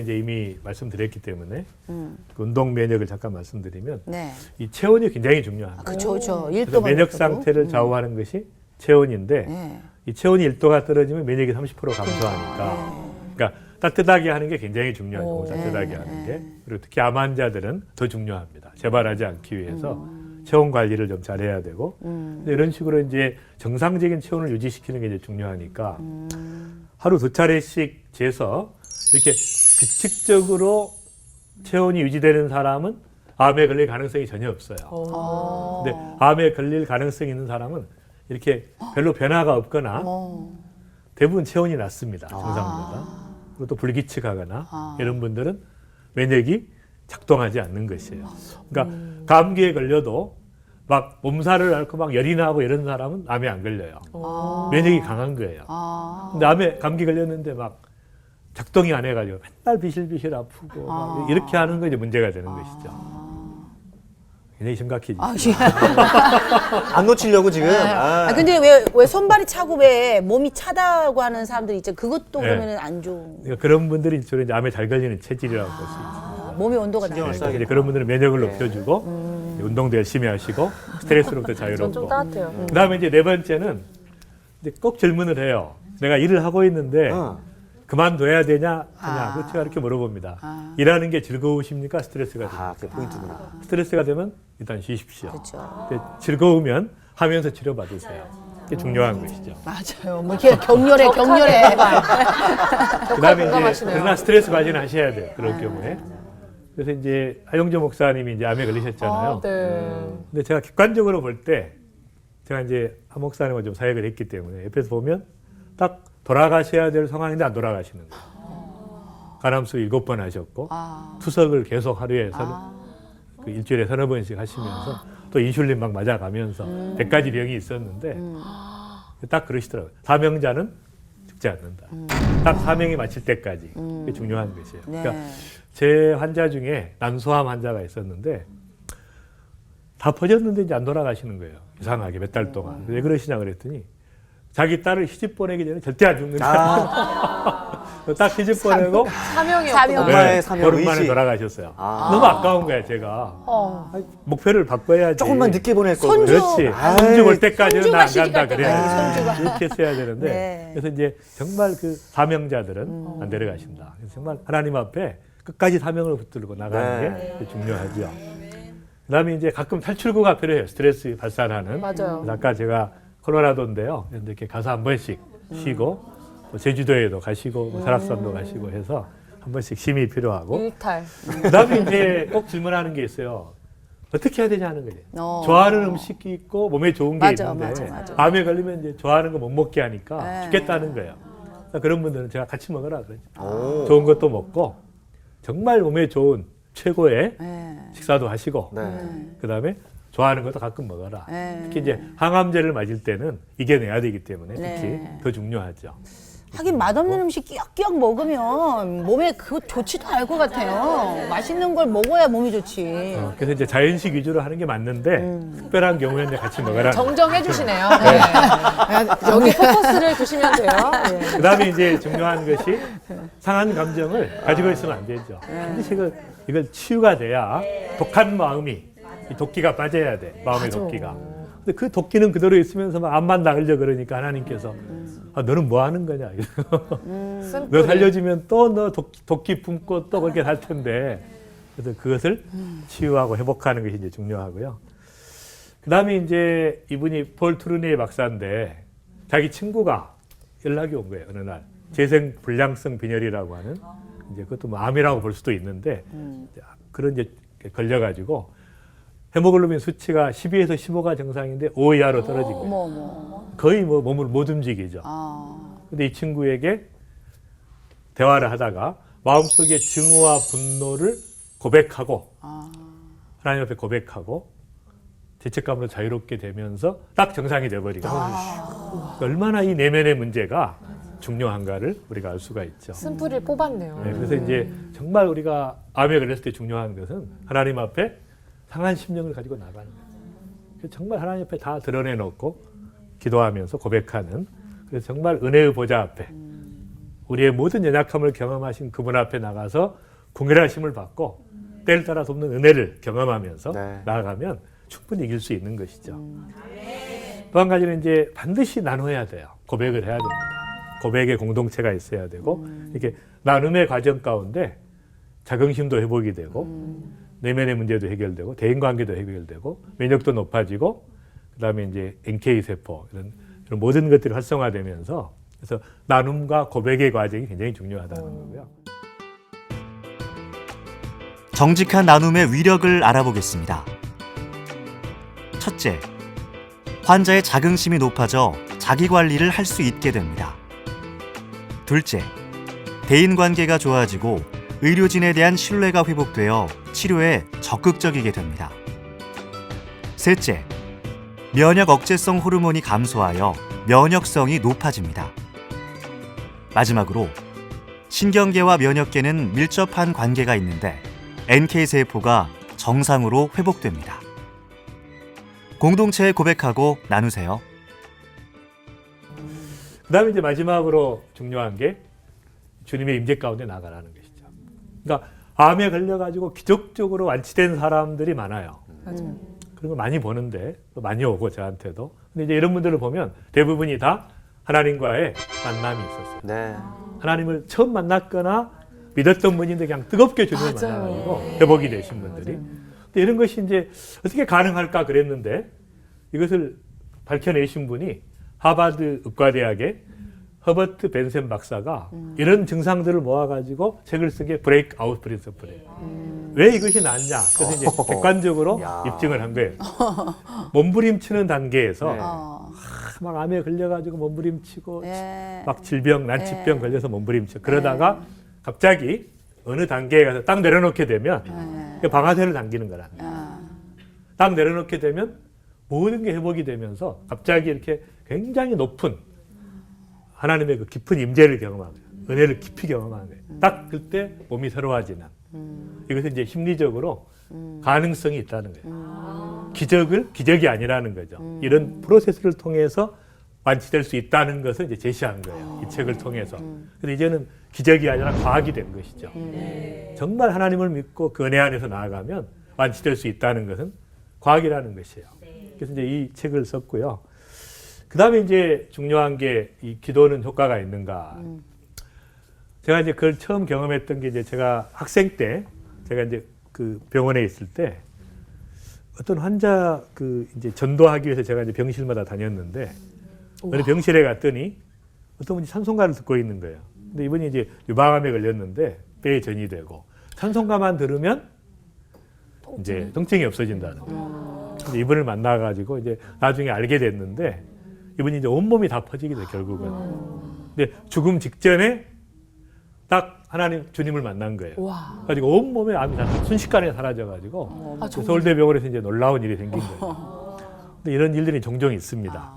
이제 이미 말씀드렸기 때문에 그 운동 면역을 잠깐 말씀드리면 네. 이 체온이 굉장히 중요합니다. 그쵸. 그래서 1도만 면역 상태를 좌우하는 것이 체온인데 네. 이 체온이 1도가 떨어지면 면역이 30% 감소하니까 그러니까 따뜻하게 하는 게 굉장히 중요하고 따뜻하게 하는 게 그리고 특히 암 환자들은 더 중요합니다. 재발하지 않기 위해서 체온 관리를 좀 잘해야 되고 이런 식으로 이제 정상적인 체온을 유지시키는 게 이제 중요하니까 하루 2차례씩 재서 이렇게 규칙적으로 체온이 유지되는 사람은 암에 걸릴 가능성이 전혀 없어요. 근데 암에 걸릴 가능성이 있는 사람은 이렇게 별로 변화가 없거나 대부분 체온이 낮습니다. 정상보다. 그리고 또 불규칙하거나 이런 분들은 면역이 작동하지 않는 것이에요. 그러니까 감기에 걸려도 막 몸살을 앓고 막 열이 나고 이런 사람은 암에 안 걸려요. 면역이 강한 거예요. 근데 암에 감기 걸렸는데 막 작동이 안 해가지고 맨날 비실비실 아프고 막 이렇게 하는 거 이제 문제가 되는 것이죠. 굉장히 심각해지죠. 안 놓치려고 지금. 아, 근데 왜 손발이 차고 왜 몸이 차다고 하는 사람들 있죠. 그것도 네. 그러면은 안 좋은. 그러니까 그런 분들이 주로 이제 암에 잘 걸리는 체질이라고 볼 수 있습니다. 몸의 온도가 신경을 낮아요. 써야 이제 그런 분들은 면역을 높여주고 운동도 열심히 하시고 스트레스로부터 전 좀 자유롭고. 따뜻해요. 그다음에 이제 네 번째는 이제 꼭 질문을 해요. 내가 일을 하고 있는데 그만둬야 되냐 하냐. 그거 제가 이렇게 물어봅니다. 일하는 게 즐거우십니까? 스트레스가 됩니까? 그게 포인트구나. 스트레스가 되면 일단 쉬십시오. 그렇죠. 근데 즐거우면 하면서 치료받으세요. 그게 중요한 것이죠. 맞아요. 뭐 이렇게 격렬해. 그다음에 이제 공감하시네요. 그러나 스트레스 관리는 하셔야 돼요. 그럴 경우에. 그래서 이제 하용조 목사님이 이제 암에 걸리셨잖아요. 아, 네. 근데 제가 객관적으로 볼 때 제가 이제 한 목사님과 좀 사역을 했기 때문에 옆에서 보면 딱 돌아가셔야 될 상황인데 안 돌아가시는 거예요. 간암수 7번 하셨고 투석을 계속 하루에 그 일주일에 3-4번씩 하시면서 또 인슐린 막 맞아가면서 100가지 병이 있었는데 딱 그러시더라고요. 사명자는 죽지 않는다. 딱 사명이 마칠 때까지. 그게 중요한 것이에요. 네. 그러니까 제 환자 중에 난소암 환자가 있었는데 다 퍼졌는데 이제 안 돌아가시는 거예요. 이상하게 몇 달 동안. 왜 그러시냐 그랬더니 자기 딸을 시집 보내기 전에 절대 안 죽는다. 딱 시집 보내고 사명이 사명. 없구나. 엄마의 사명 보름 만에 의지. 돌아가셨어요. 너무 아까운 거야 제가. 아니, 목표를 바꿔야지. 조금만 늦게 보낼 걸. 손주. 그렇지. 아이, 손주 올 때까지는 손주가 나 안 시집 간다 갈 때까지, 그래야 이렇게 했어야 되는데 네. 그래서 이제 정말 그 사명자들은 안 데려가신다. 그래서 정말 하나님 앞에 끝까지 사명을 붙들고 나가는 네. 게 중요하죠. 그다음에 이제 가끔 탈출구가 필요해요. 스트레스 발산하는. 맞아요. 그래서 아까 제가 콜로라도인데요. 이렇게 가서 한 번씩 쉬고 또 제주도에도 가시고 뭐 설악산도 가시고 해서 한 번씩 쉼이 필요하고 일탈. 그다음에 이제 꼭 질문하는 게 있어요. 어떻게 해야 되냐 하는 거죠. 좋아하는 음식이 있고 몸에 좋은 게 맞아, 있는데 맞아. 암에 걸리면 이제 좋아하는 거 못 먹게 하니까 네. 죽겠다는 거예요. 그러니까 그런 분들은 제가 같이 먹으라 그러죠. 오. 좋은 것도 먹고 정말 몸에 좋은 최고의 네. 식사도 하시고 네. 그다음에 좋아하는 것도 가끔 먹어라. 네. 특히 이제 항암제를 맞을 때는 이겨내야 되기 때문에 특히 네. 더 중요하죠. 하긴 맛없는 음식 끼역끼역 먹으면 몸에 그거 좋지도 않을 것 같아요. 맛있는 걸 먹어야 몸이 좋지. 그래서 이제 자연식 위주로 하는 게 맞는데 특별한 경우에는 이제 같이 먹어라. 정정해 주시네요. 네. 여기 포커스를 두시면 돼요. 네. 그다음에 이제 중요한 것이 상한 감정을 가지고 있으면 안 되죠. 반드시 이걸 치유가 돼야 독한 마음이 이 도끼가 빠져야 돼. 마음의 도끼가. 근데 그 도끼는 그대로 있으면서 막 암만 나으려 그러니까 하나님께서 너는 뭐 하는 거냐. 너 살려주면 또 너 도끼 품고 또 그렇게 살 텐데. 그래서 그것을 치유하고 회복하는 것이 이제 중요하고요. 그다음에 이제 이분이 폴 트루네 박사인데 자기 친구가 연락이 온 거예요. 어느 날 재생 불량성 빈혈이라고 하는 이제 그것도 뭐 암이라고 볼 수도 있는데 그런 이제 걸려가지고 헤모글로빈 수치가 12에서 15가 정상인데 5 이하로 떨어진 거예요. 거의 뭐 몸을 못 움직이죠. 근데 이 친구에게 대화를 하다가 마음속의 증오와 분노를 고백하고 하나님 앞에 고백하고 죄책감으로 자유롭게 되면서 딱 정상이 돼버리고 얼마나 이 내면의 문제가 중요한가를 우리가 알 수가 있죠. 쓴뿌리를 뽑았네요. 네, 그래서 이제 정말 우리가 암에 걸렸을 때 중요한 것은 하나님 앞에 상한 심령을 가지고 나가는 거예요. 정말 하나님 앞에 다 드러내놓고 기도하면서 고백하는, 그래서 정말 은혜의 보좌 앞에 우리의 모든 연약함을 경험하신 그분 앞에 나가서 궁결하심을 받고 때를 따라 돕는 은혜를 경험하면서 네. 나아가면 충분히 이길 수 있는 것이죠. 또 한 가지는 이제 반드시 나눠야 돼요. 고백을 해야 됩니다. 고백의 공동체가 있어야 되고 이렇게 나눔의 과정 가운데 자긍심도 회복이 되고 내면의 문제도 해결되고 대인관계도 해결되고 면역도 높아지고 그다음에 이제 NK 세포 이런 모든 것들이 활성화되면서 그래서 나눔과 고백의 과정이 굉장히 중요하다는 거고요. 정직한 나눔의 위력을 알아보겠습니다. 첫째, 환자의 자긍심이 높아져 자기 관리를 할 수 있게 됩니다. 둘째, 대인관계가 좋아지고 의료진에 대한 신뢰가 회복되어 치료에 적극적이게 됩니다. 셋째, 면역 억제성 호르몬이 감소하여 면역성이 높아집니다. 마지막으로 신경계와 면역계는 밀접한 관계가 있는데 NK세포가 정상으로 회복됩니다. 공동체에 고백하고 나누세요. 그다음에 이제 마지막으로 중요한 게 주님의 임재 가운데 나가라는 것이죠. 그러니까 암에 걸려가지고 기적적으로 완치된 사람들이 많아요. 맞아요. 그런 걸 많이 보는데 또 많이 오고 저한테도. 근데 이제 이런 분들을 보면 대부분이 다 하나님과의 만남이 있었어요. 네. 하나님을 처음 만났거나 믿었던 분인데 그냥 뜨겁게 주님을 맞아요. 만나가지고 회복이 되신 분들이. 근데 이런 것이 이제 어떻게 가능할까 그랬는데 이것을 밝혀내신 분이 하버드 의과대학의 허버트 벤센 박사가 이런 증상들을 모아가지고 책을 쓴 게 브레이크 아웃 프린서플이에요. 왜 이것이 낫냐? 그래서 이제 객관적으로 야. 입증을 한 거예요. 몸부림치는 단계에서 네. 막 암에 걸려가지고 몸부림치고 예. 막 질병, 난치병 걸려서 몸부림치고 그러다가 갑자기 어느 단계에 가서 딱 내려놓게 되면 방아쇠를 당기는 거라는 거예요. 딱 내려놓게 되면 모든 게 회복이 되면서 갑자기 이렇게 굉장히 높은 하나님의 그 깊은 임재를 경험하는 거예요. 은혜를 깊이 경험하는 거예요. 딱 그때 몸이 새로워지는. 이것은 이제 심리적으로 가능성이 있다는 거예요. 기적이 아니라는 거죠. 이런 프로세스를 통해서 완치될 수 있다는 것을 이제 제시한 거예요. 이 책을 통해서. 근데 이제는 기적이 아니라 과학이 된 것이죠. 정말 하나님을 믿고 그 은혜 안에서 나아가면 완치될 수 있다는 것은 과학이라는 것이에요. 그래서 이제 이 책을 썼고요. 그 다음에 이제 중요한 게 이 기도는 효과가 있는가. 제가 이제 그걸 처음 경험했던 게 이제 제가 학생 때 제가 이제 그 병원에 있을 때 어떤 환자 그 이제 전도하기 위해서 제가 이제 병실마다 다녔는데 어느 병실에 갔더니 어떤 분이 찬송가를 듣고 있는 거예요. 근데 이분이 이제 유방암에 걸렸는데 뼈에 전이 되고 찬송가만 들으면 이제 통증이 없어진다는 거예요. 근데 이분을 만나가지고 이제 나중에 알게 됐는데 이분이 이제 온몸이 다 퍼지게 돼 결국은. 근데 죽음 직전에 딱 하나님 주님을 만난 거예요. 와. 가지고 온몸에 암이 다 순식간에 사라져가지고 아, 정말. 서울대병원에서 이제 놀라운 일이 생긴 거예요. 근데 이런 일들이 종종 있습니다.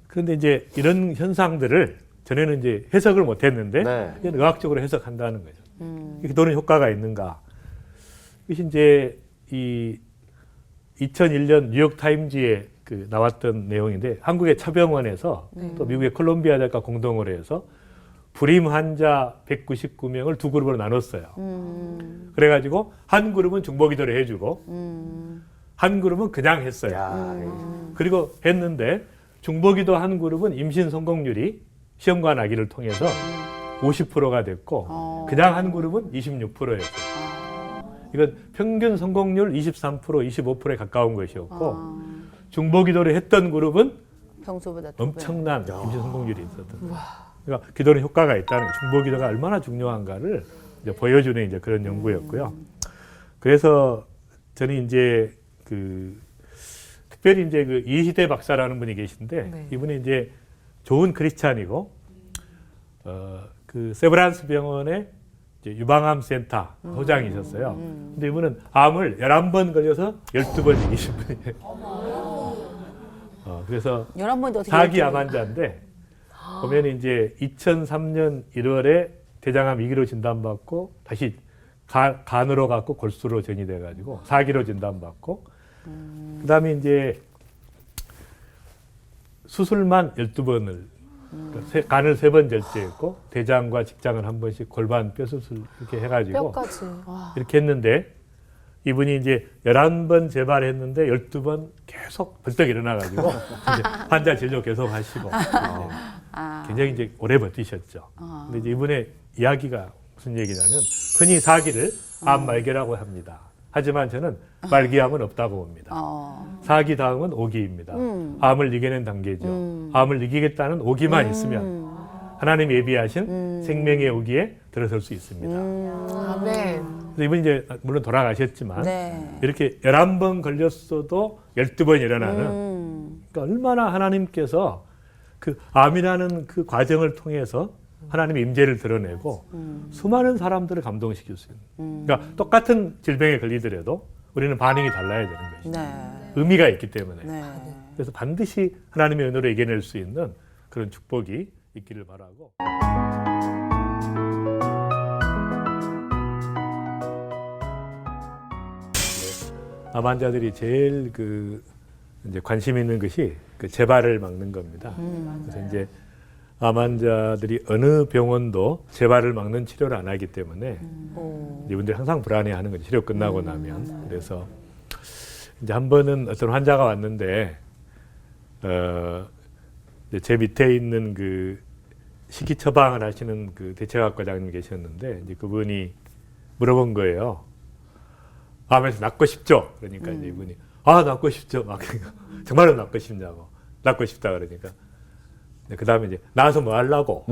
그런데 이제 이런 현상들을 전에는 이제 해석을 못했는데 네. 이제 의학적으로 해석한다는 거죠. 기도는 효과가 있는가? 이것이 이제 이 2001년 뉴욕 타임즈에 그 나왔던 내용인데 한국의 차병원에서 또 미국의 콜롬비아 대학과 공동으로 해서 불임 환자 199명을 두 그룹으로 나눴어요. 그래가지고 한 그룹은 중보기도를 해주고 한 그룹은 그냥 했어요. 야, 그리고 했는데 중보기도 한 그룹은 임신 성공률이 시험관 아기를 통해서 50%가 됐고 그냥 한 그룹은 26%였어요. 이건 평균 성공률 23%, 25%에 가까운 것이었고 중보기도를 했던 그룹은 평소보다 두 배. 엄청난 임신 성공률이 있었던 거예요. 그러니까 기도는 효과가 있다는 거예요. 중보기도가 얼마나 중요한가를 이제 보여주는 이제 그런 연구였고요. 그래서 저는 이제 특별히 이제 그 이희대 박사라는 분이 계신데 네. 이분이 이제 좋은 크리스찬이고 그 세브란스 병원의 이제 유방암 센터 소장이셨어요. 근데 이분은 암을 11번 걸려서 12번 이기신 분이에요. 그래서 11번도 어떻게 4기 암 환자인데 보면 이제 2003년 1월에 대장암 2기로 진단받고 다시 간으로 갖고 골수로 전이돼 가지고 4기로 진단받고 그다음에 이제 수술만 12번을 간을 3번 절제했고 대장과 직장을 한 번씩 골반 뼈수술 이렇게 해가지고 뼈까지. 와. 이렇게 했는데 이분이 이제 11번 재발했는데 12번 계속 벌떡 일어나가지고 이제 환자 진료 계속 하시고 굉장히 이제 오래 버티셨죠. 근데 이제 이분의 이야기가 무슨 얘기냐면 흔히 4기를 암 말기라고 합니다. 하지만 저는 말기암은 없다고 봅니다. 4기 다음은 5기입니다. 암을 이겨낸 단계죠. 암을 이기겠다는 5기만 있으면 하나님 예비하신 생명의 5기에 들어설 수 있습니다. 아멘. 그래서 이분이 이제 물론 돌아가셨지만 네. 이렇게 11번 걸렸어도 12번 일어나는 그러니까 얼마나 하나님께서 그 암이라는 그 과정을 통해서 하나님의 임재를 드러내고 수많은 사람들을 감동시킬 수 있는 그러니까 똑같은 질병에 걸리더라도 우리는 반응이 달라야 되는 것이죠. 네. 의미가 있기 때문에 네. 그래서 반드시 하나님의 은혜로 이겨낼 수 있는 그런 축복이 있기를 바라고 암 환자들이 제일 이제 관심 있는 것이 그 재발을 막는 겁니다. 그래서 이제 암 환자들이 어느 병원도 재발을 막는 치료를 안 하기 때문에 이분들이 항상 불안해하는 거죠. 치료 끝나고 나면. 그래서 이제 한 번은 어떤 환자가 왔는데 이제 제 밑에 있는 그 식이 처방을 하시는 그 대체학과장님 계셨는데 이제 그분이 물어본 거예요. 암에서 낫고 싶죠? 그러니까 이제 이분이 낫고 싶죠. 막 정말로 낫고 싶냐고. 낫고 싶다 그러니까. 그 다음에 이제 나와서 뭐 하려고?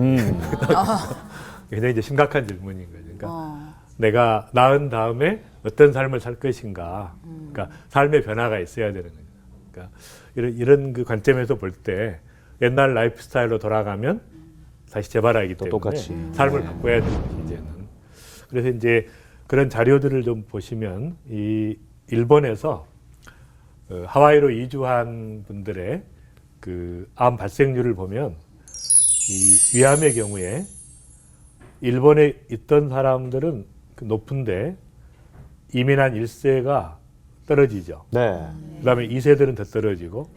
굉장히 이제 심각한 질문인 거죠. 그러니까 내가 나은 다음에 어떤 삶을 살 것인가. 그러니까 삶의 변화가 있어야 되는 거죠. 그러니까 이런 그 관점에서 볼 때 옛날 라이프 스타일로 돌아가면 다시 재발하기 때문에 똑같이. 삶을 바꿔야 되는 거죠, 이제는. 그래서 이제 그런 자료들을 좀 보시면 이 일본에서 하와이로 이주한 분들의 그 암 발생률을 보면 이 위암의 경우에 일본에 있던 사람들은 높은데 이민한 1세가 떨어지죠. 네. 그다음에 2세들은 더 떨어지고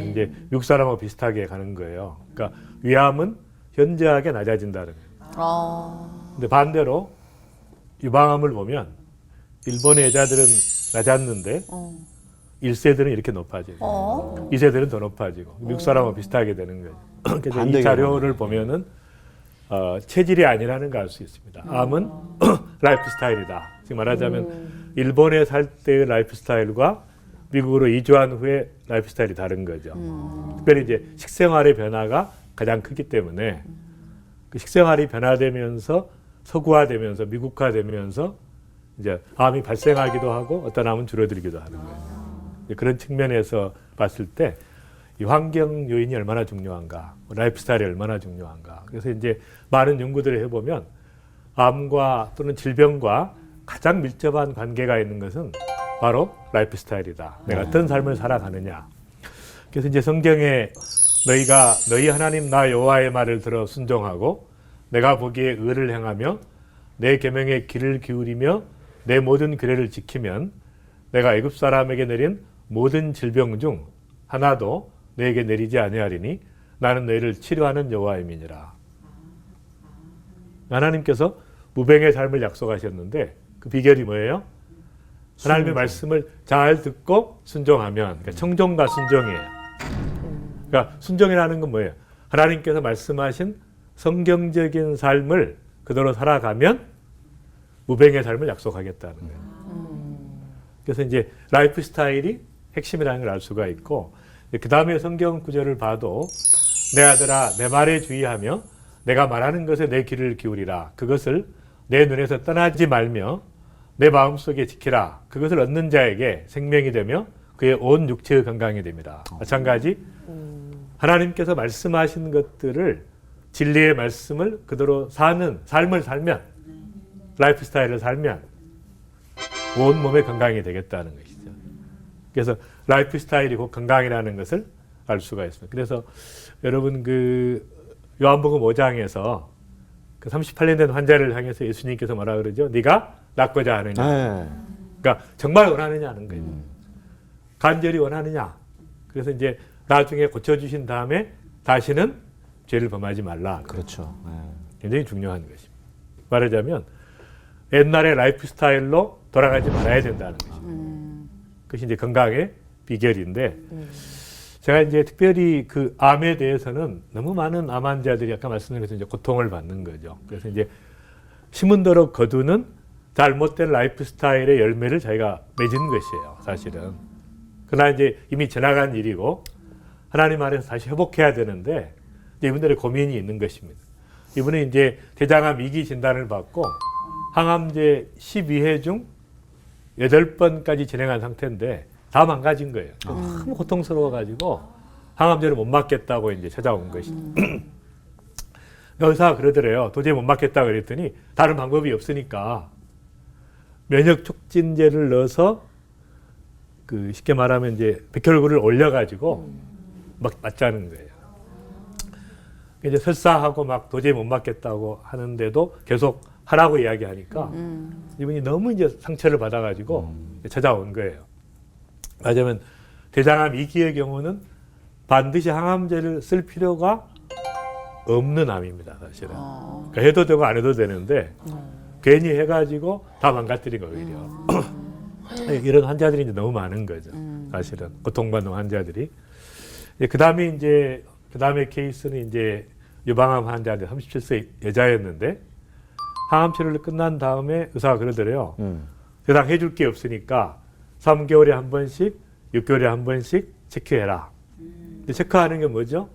이제 미국 사람하고 비슷하게 가는 거예요. 그러니까 위암은 현저하게 낮아진다는 거예요. 근데 반대로 유방암을 보면 일본의 여자들은 낮았는데 1세들은 이렇게 높아지고 2세들은 더 높아지고 미국 사람하고 비슷하게 되는 거죠. 그래서 이 자료를 보면은 체질이 아니라는 걸 알 수 있습니다. 암은 라이프 스타일이다. 지금 말하자면 일본에 살 때의 라이프 스타일과 미국으로 이주한 후에 라이프 스타일이 다른 거죠. 특별히 이제 식생활의 변화가 가장 크기 때문에 그 식생활이 변화되면서 서구화되면서 미국화되면서 이제 암이 발생하기도 하고 어떤 암은 줄어들기도 하는 거예요. 그런 측면에서 봤을 때 이 환경 요인이 얼마나 중요한가, 라이프 스타일이 얼마나 중요한가. 그래서 이제 많은 연구들을 해보면 암과 또는 질병과 가장 밀접한 관계가 있는 것은 바로 라이프 스타일이다. 내가 어떤 삶을 살아가느냐. 그래서 이제 성경에 너희가 너희 하나님 나 여호와의 말을 들어 순종하고 내가 보기에 의를 행하며 내 계명에 귀를 기울이며 내 모든 규례를 지키면 내가 애굽 사람에게 내린 모든 질병 중 하나도 너에게 내리지 아니하리니 나는 너희를 치료하는 여호와임이니라. 하나님께서 무병의 삶을 약속하셨는데 그 비결이 뭐예요? 하나님의 말씀을 잘 듣고 순종하면, 그러니까 청종과 순종이에요. 그러니까 순종이라는 건 뭐예요? 하나님께서 말씀하신 성경적인 삶을 그대로 살아가면 무병의 삶을 약속하겠다는 거예요. 그래서 이제 라이프 스타일이 핵심이라는 걸 알 수가 있고, 그 다음에 성경 구절을 봐도 내 아들아 내 말에 주의하며 내가 말하는 것에 내 귀를 기울이라. 그것을 내 눈에서 떠나지 말며 내 마음속에 지키라. 그것을 얻는 자에게 생명이 되며 그의 온 육체의 건강이 됩니다. 마찬가지 하나님께서 말씀하신 것들을 진리의 말씀을 그대로 사는 삶을 살면, 라이프 스타일을 살면 온 몸의 건강이 되겠다는 것이죠. 그래서 라이프 스타일이 곧 건강이라는 것을 알 수가 있습니다. 그래서 여러분 그 요한복음 5장에서 그 38년 된 환자를 향해서 예수님께서 뭐라 그러죠? 네가 낫고자 하느냐. 네. 그러니까 정말 원하느냐는 거예요. 간절히 원하느냐. 그래서 이제 나중에 고쳐주신 다음에 다시는 죄를 범하지 말라. 그렇죠. 네. 굉장히 중요한 것입니다. 말하자면 옛날의 라이프 스타일로 돌아가지 말아야 된다는 것입니다. 그것이 이제 건강의 비결인데, 제가 이제 특별히 그 암에 대해서는 너무 많은 암 환자들이 아까 말씀드린 이제 고통을 받는 거죠. 그래서 이제 심은도록 거두는 잘못된 라이프 스타일의 열매를 자기가 맺은 것이에요, 사실은. 그러나 이제 이미 지나간 일이고 하나님 안에서 다시 회복해야 되는데 이분들의 고민이 있는 것입니다. 이분은 이제 대장암 2기 진단을 받고 항암제 12회 중 8번까지 진행한 상태인데 다 망가진 거예요. 너무 고통스러워가지고 항암제를 못 맞겠다고 이제 찾아온 것이죠. 의사가 그러더래요. 도저히 못 맞겠다 그랬더니 다른 방법이 없으니까 면역 촉진제를 넣어서 그 쉽게 말하면 이제 백혈구를 올려가지고 막 맞자는 거예요. 이제 설사하고 막 도저히 못 맞겠다고 하는데도 계속 하라고 이야기하니까 이분이 너무 이제 상처를 받아가지고 찾아온 거예요. 맞으면 대장암 2기의 경우는 반드시 항암제를 쓸 필요가 없는 암입니다, 사실은. 그러니까 해도 되고 안 해도 되는데 괜히 해가지고 다 망가뜨린 거예요, 오히려. 이런 환자들이 이제 너무 많은 거죠, 사실은. 고통받는 환자들이. 그 다음에 케이스는 이제 유방암 환자인데 37세 여자였는데 항암 치료를 끝난 다음에 의사가 그러더래요. 더 이상 해줄 게 없으니까 3개월에 한 번씩, 6개월에 한 번씩 체크해라. 근데 체크하는 게 뭐죠?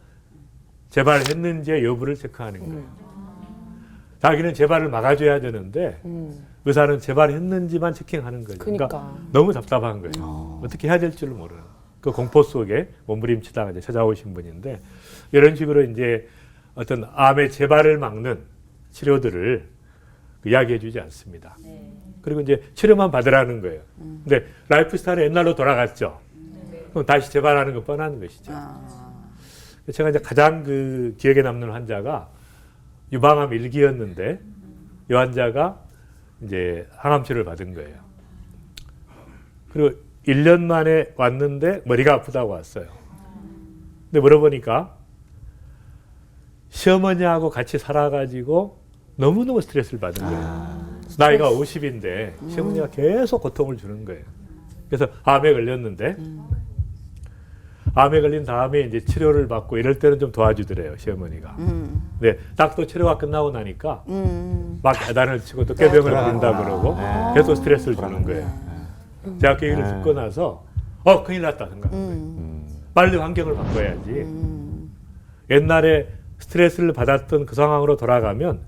재발했는지의 여부를 체크하는 거예요. 자기는 재발을 막아줘야 되는데 의사는 재발했는지만 체킹하는 거죠. 그러니까 너무 답답한 거예요. 어떻게 해야 될 줄을 모르는. 그 공포 속에 몸부림치다가 이제 찾아오신 분인데 이런 식으로 이제 어떤 암의 재발을 막는 치료들을 이야기해주지 않습니다. 그리고 이제 치료만 받으라는 거예요. 근데 라이프 스타일은 옛날로 돌아갔죠. 그럼 다시 재발하는 건 뻔한 것이죠. 제가 이제 가장 그 기억에 남는 환자가 유방암 1기였는데 이 환자가 이제 항암 치료를 받은 거예요. 그리고 1년 만에 왔는데 머리가 아프다고 왔어요. 근데 물어보니까 시어머니하고 같이 살아가지고 너무너무 스트레스를 받은 거예요. 나이가 50인데 시어머니가 계속 고통을 주는 거예요. 그래서 암에 걸렸는데 암에 걸린 다음에 이제 치료를 받고 이럴 때는 좀 도와주더래요, 시어머니가. 네, 딱 또 치료가 끝나고 나니까 막 야단을 치고 또 꾀병을 부린다 그러고 계속 스트레스를 주는 거예요. 제가 그 얘기를 듣고 나서 큰일 났다 생각한 거예요. 빨리 환경을 바꿔야지. 옛날에 스트레스를 받았던 그 상황으로 돌아가면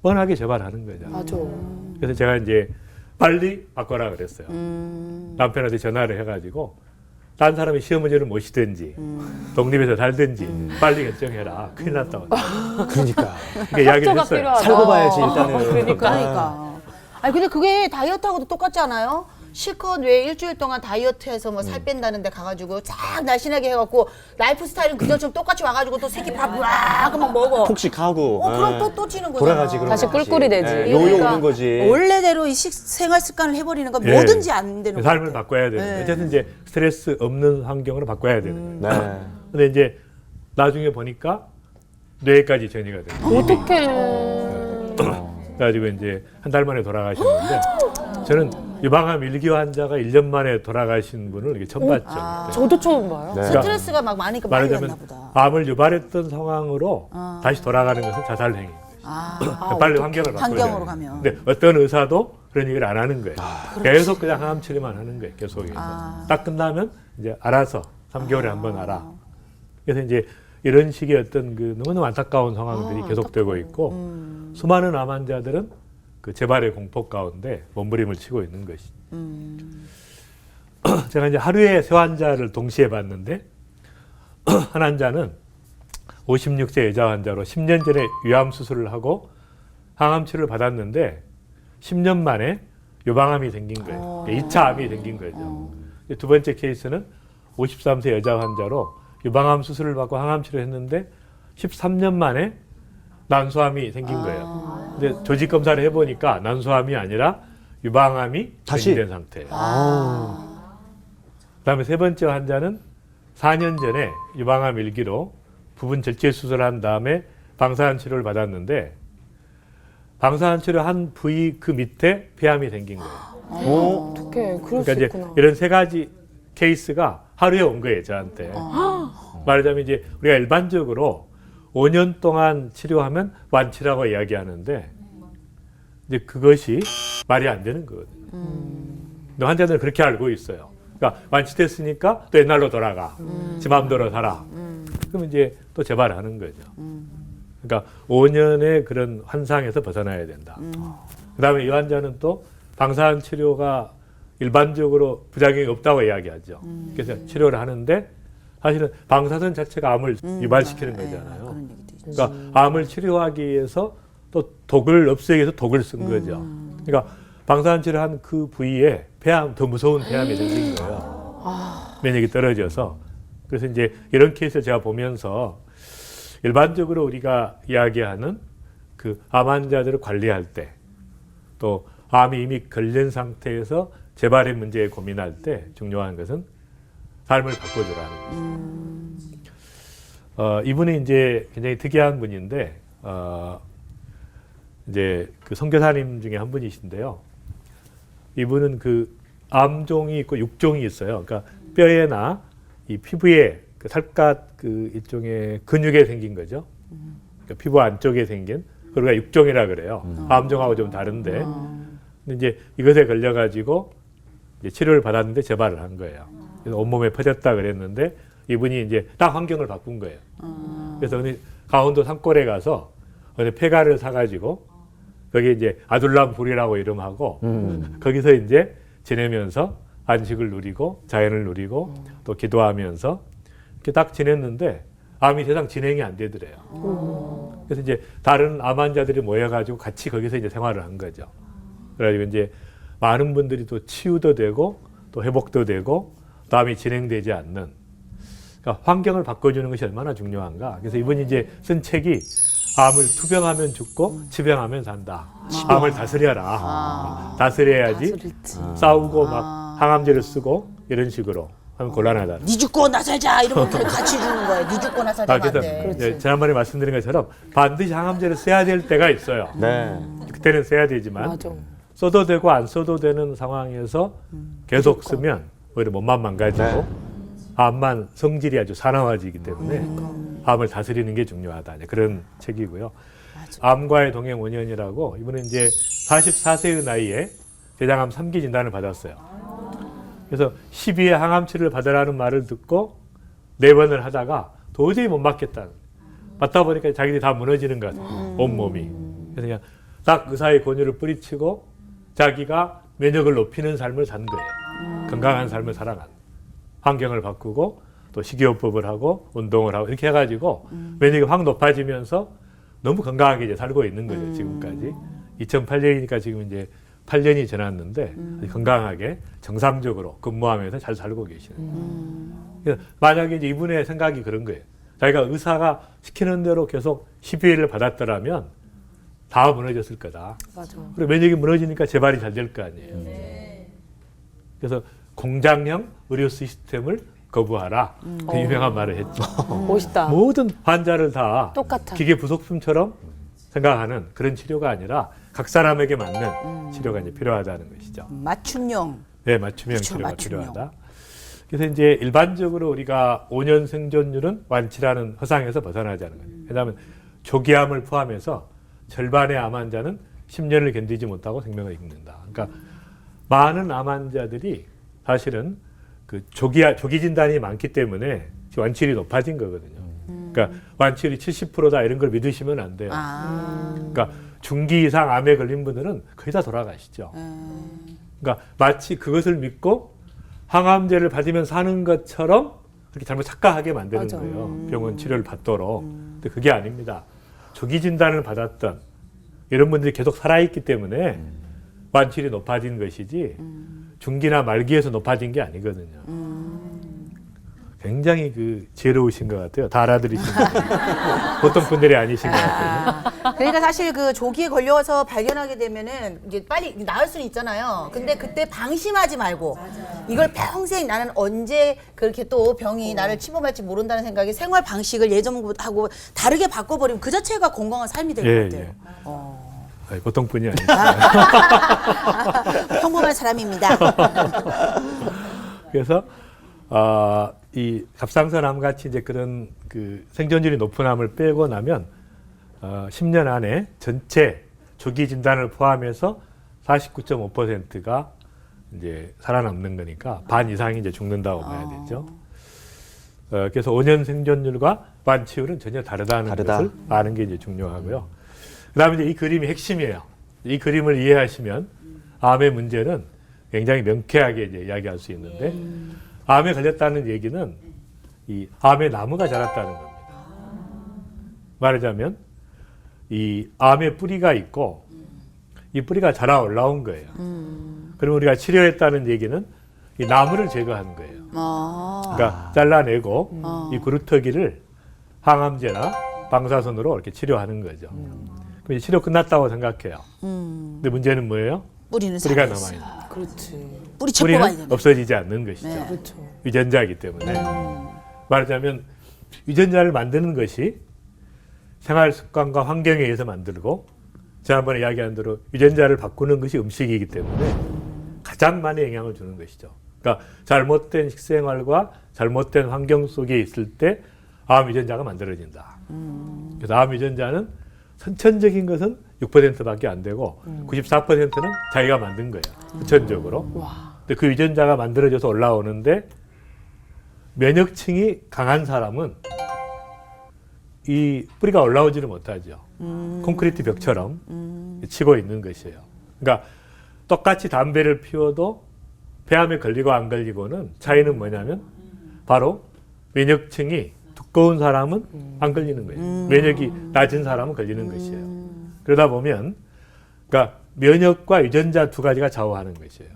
뻔하게 재발하는 거죠. 맞아. 그래서 제가 이제 빨리 바꿔라 그랬어요. 남편한테 전화를 해가지고 딴 사람이 시어머니를 모시든지 독립해서 살든지 빨리 결정해라. 큰일 났다고. 그러니까. 그러니까 이야기를 협조가 했어요. 필요하다. 살고 봐야지 일단은. 그러니까. 그러니까. 아니 근데 그게 다이어트하고도 똑같지 않아요? 실컷 왜 일주일 동안 다이어트해서 뭐 살 뺀다는데 가가지고 쫙 날씬하게 해갖고 라이프 스타일은 그전처럼 똑같이 와가지고 또 새끼 밥 막 먹어. 폭식하고. 그럼 예. 또 찌는 거잖아. 돌아가지 그럼. 다시 꿀꿀이 되지. 예, 요요 그러니까 오는 거지. 원래대로 이 생활 습관을 해버리는 건 예. 뭐든지 안 되는 거야. 삶을 바꿔야 되는 어쨌든 이제 스트레스 없는 환경으로 바꿔야 되는 거예요. 네. 근데 이제 나중에 보니까 뇌까지 전이가 돼요. 어떡해. 그래가지고 이제 한 달 만에 돌아가셨는데 저는 유방암 1기 환자가 1년 만에 돌아가신 분을 이게 처음 봤죠. 그때. 저도 처음 봐요. 네. 스트레스가 막 많으니까 많이 갔나 말하자면 보다. 암을 유발했던 상황으로 다시 돌아가는 것은 자살행위. 빨리 환경을 바꿔야 환경으로 돼요. 가면. 근데 어떤 의사도 그런 얘기를 안 하는 거예요. 계속 그냥 항암 치료만 하는 거예요. 계속해서. 딱 끝나면 이제 알아서 3개월에 한 번 알아. 그래서 이제 이런 식의 어떤 그 너무너무 안타까운 상황들이 계속되고 있고 수많은 암 환자들은 그 재발의 공포 가운데 몸부림을 치고 있는 것이. 제가 이제 하루에 세 환자를 동시에 봤는데 한 환자는 56세 여자 환자로 10년 전에 위암 수술을 하고 항암 치료를 받았는데 10년 만에 유방암이 생긴 거예요. 2차 암이 생긴 거죠. 두 번째 케이스는 53세 여자 환자로 유방암 수술을 받고 항암 치료를 했는데 13년 만에 난소암이 생긴 거예요. 근데 조직 검사를 해보니까 난소암이 아니라 유방암이 다시? 된 상태예요. 아. 그다음에 세 번째 환자는 4년 전에 유방암 1기로 부분 절제 수술한 다음에 방사선 치료를 받았는데 방사선 치료한 부위 그 밑에 폐암이 생긴 거예요. 어떡해. 그럴 그러니까 수 이제 있구나. 이런 세 가지 케이스가 하루에 온 거예요, 저한테. 말하자면 이제 우리가 일반적으로 5년 동안 치료하면 완치라고 이야기하는데 이제 그것이 말이 안 되는 거거든요. 근데 환자들은 그렇게 알고 있어요. 그러니까 완치됐으니까 또 옛날로 돌아가. 지 마음대로 살아. 그러면 이제 또 재발하는 거죠. 그러니까 5년의 그런 환상에서 벗어나야 된다. 그다음에 이 환자는 또 방사선 치료가 일반적으로 부작용이 없다고 이야기하죠. 그래서 치료를 하는데 사실은 방사선 자체가 암을 유발시키는 거잖아요. 그러니까 암을 치료하기 위해서 또 독을 없애기 위해서 독을 쓴 거죠. 그러니까 방사선 치료한 그 부위에 폐암, 더 무서운 폐암이 생긴 거예요. 면역이 떨어져서. 그래서 이제 이런 케이스를 제가 보면서 일반적으로 우리가 이야기하는 그 암 환자들을 관리할 때 또 암이 이미 걸린 상태에서 재발의 문제에 고민할 때 중요한 것은 삶을 바꿔주라는 거죠. 이분이 이제 굉장히 특이한 분인데 이제 그 선교사님 중에 한 분이신데요. 이분은 그 암종이 있고 육종이 있어요. 그러니까 뼈에나 이 피부에 그 살갗 그 일종의 근육에 생긴 거죠. 그러니까 피부 안쪽에 생긴 그러니까 육종이라 그래요. 암종하고 좀 다른데, 근데 이제 이것에 걸려가지고 이제 치료를 받았는데 재발을 한 거예요. 그래서 온몸에 퍼졌다 그랬는데 이분이 이제 딱 환경을 바꾼 거예요. 그래서 어느 강원도 산골에 가서 어느 폐가를 사가지고 거기 이제 아둘람불이라고 이름하고 거기서 이제 지내면서 안식을 누리고 자연을 누리고 또 기도하면서 이렇게 딱 지냈는데 암이 세상 진행이 안 되더래요. 그래서 이제 다른 암 환자들이 모여가지고 같이 거기서 이제 생활을 한 거죠. 그래가지고 이제 많은 분들이 또 치유도 되고 또 회복도 되고 또 암이 진행되지 않는 그러니까 환경을 바꿔주는 것이 얼마나 중요한가. 그래서 이분이 이제 쓴 책이 암을 투병하면 죽고 치병하면 산다. 암을 다스려라. 다스려야지 싸우고 막 항암제를 쓰고 이런 식으로 하면 곤란하다. 니 죽고 나 살자 이러면 같이 주는 거야. 니 죽고 나 살자. 그래서 이제 지난번에 말씀드린 것처럼 반드시 항암제를 써야 될 때가 있어요. 네. 그때는 써야 되지만 맞아. 써도 되고 안 써도 되는 상황에서 계속 쓰면 오히려 몸만 망가지고 네. 암만 성질이 아주 사나워지기 때문에 암을 다스리는 게 중요하다. 이제 그런 책이고요. 암과의 동행 5년이라고 이분은 이제 44세의 나이에 대장암 3기 진단을 받았어요. 그래서 12회 항암 치료를 받으라는 말을 듣고 4번을 하다가 도저히 못 맞겠다. 맞다 보니까 자기들이 다 무너지는 것 같아요. 온몸이. 그래서 그냥 딱 의사의 권유를 뿌리치고 자기가 면역을 높이는 삶을 산 거예요. 건강한 삶을 살아간. 환경을 바꾸고 또 식이요법을 하고 운동을 하고 이렇게 해가지고 면역이 확 높아지면서 너무 건강하게 이제 살고 있는 거죠. 지금까지. 2008년이니까 지금 이제 8년이 지났는데 건강하게 정상적으로 근무하면서 잘 살고 계시는. 그래서 만약에 이제 이분의 생각이 그런 거예요. 자기가 의사가 시키는 대로 계속 12회를 받았더라면 다 무너졌을 거다. 맞아. 그리고 면역이 무너지니까 재발이 잘 될 거 아니에요. 그래서 공장형 의료 시스템을 거부하라. 그 유명한 말을 했죠. 멋있다. 모든 환자를 다 똑같아. 기계 부속품처럼 생각하는 그런 치료가 아니라 각 사람에게 맞는 치료가 이제 필요하다는 것이죠. 맞춤형. 네, 맞춤형 그렇죠, 치료가 맞춤형. 필요하다. 그래서 이제 일반적으로 우리가 5년 생존율은 완치라는 허상에서 벗어나자는 거예요. 왜냐하면 조기암을 포함해서 절반의 암 환자는 10년을 견디지 못하고 생명을 잃는다. 그러니까 많은 암 환자들이 사실은 그 조기 진단이 많기 때문에 완치율이 높아진 거거든요. 그러니까 완치율이 70%다 이런 걸 믿으시면 안 돼요. 그러니까 중기 이상 암에 걸린 분들은 거의 다 돌아가시죠. 그러니까 마치 그것을 믿고 항암제를 받으면 사는 것처럼 그렇게 잘못 착각하게 만드는 맞아. 거예요. 병원 치료를 받도록. 근데 그게 아닙니다. 조기 진단을 받았던 이런 분들이 계속 살아있기 때문에 완치율이 높아진 것이지 중기나 말기에서 높아진 게 아니거든요. 굉장히 그 지혜로우신 것 같아요. 다 알아들으신 것 같아요. 보통 분들이 아니신 것 같아요. 그러니까 사실 그 조기에 걸려서 발견하게 되면은 이제 빨리 나을 수는 있잖아요. 근데 그때 방심하지 말고 이걸 평생 나는 언제 그렇게 또 병이 나를 침범할지 모른다는 생각에 생활 방식을 예전하고 다르게 바꿔버리면 그 자체가 건강한 삶이 될 것 같아요. 아니, 보통 분이 아니죠. 평범한 사람입니다. 그래서 이 갑상선암 같이 이제 그런 그 생존율이 높은 암을 빼고 나면 10년 안에 전체 조기 진단을 포함해서 49.5%가 이제 살아남는 거니까 반 이상이 이제 죽는다고 봐야 되죠. 그래서 5년 생존율과 완치율은 전혀 다르다는 것을 아는 게 이제 중요하고요. 그다음에 이제 이 그림이 핵심이에요. 이 그림을 이해하시면 암의 문제는 굉장히 명쾌하게 이제 이야기할 수 있는데 암에 걸렸다는 얘기는 이 암의 나무가 자랐다는 겁니다. 말하자면 이 암의 뿌리가 있고 이 뿌리가 자라 올라온 거예요. 그러면 우리가 치료했다는 얘기는 이 나무를 제거하는 거예요. 그러니까 잘라내고 이 구루터기를 항암제나 방사선으로 이렇게 치료하는 거죠. 그럼 이제 치료 끝났다고 생각해요. 근데 문제는 뭐예요? 뿌리는 뿌리가 살아있어요. 남아있는. 그렇지. 뿌리 쳐 뽑아야 뿌리는 되네. 없어지지 않는 것이죠. 네. 그렇죠. 유전자이기 때문에. 말하자면 유전자를 만드는 것이 생활 습관과 환경에 의해서 만들고 지난번에 이야기한 대로 유전자를 바꾸는 것이 음식이기 때문에 가장 많이 영향을 주는 것이죠. 그러니까 잘못된 식생활과 잘못된 환경 속에 있을 때 암 유전자가 만들어진다. 그래서 암 유전자는 선천적인 것은 6%밖에 안 되고 94%는 자기가 만든 거예요. 후천적으로. 근데 그 유전자가 만들어져서 올라오는데 면역층이 강한 사람은 이 뿌리가 올라오지를 못하죠. 콘크리트 벽처럼 치고 있는 것이에요. 그러니까 똑같이 담배를 피워도 폐암에 걸리고 안 걸리고는 차이는 뭐냐면 바로 면역층이 두꺼운 사람은 안 걸리는 거예요. 면역이 낮은 사람은 걸리는 것이에요. 그러다 보면 그러니까 면역과 유전자 두 가지가 좌우하는 것이에요.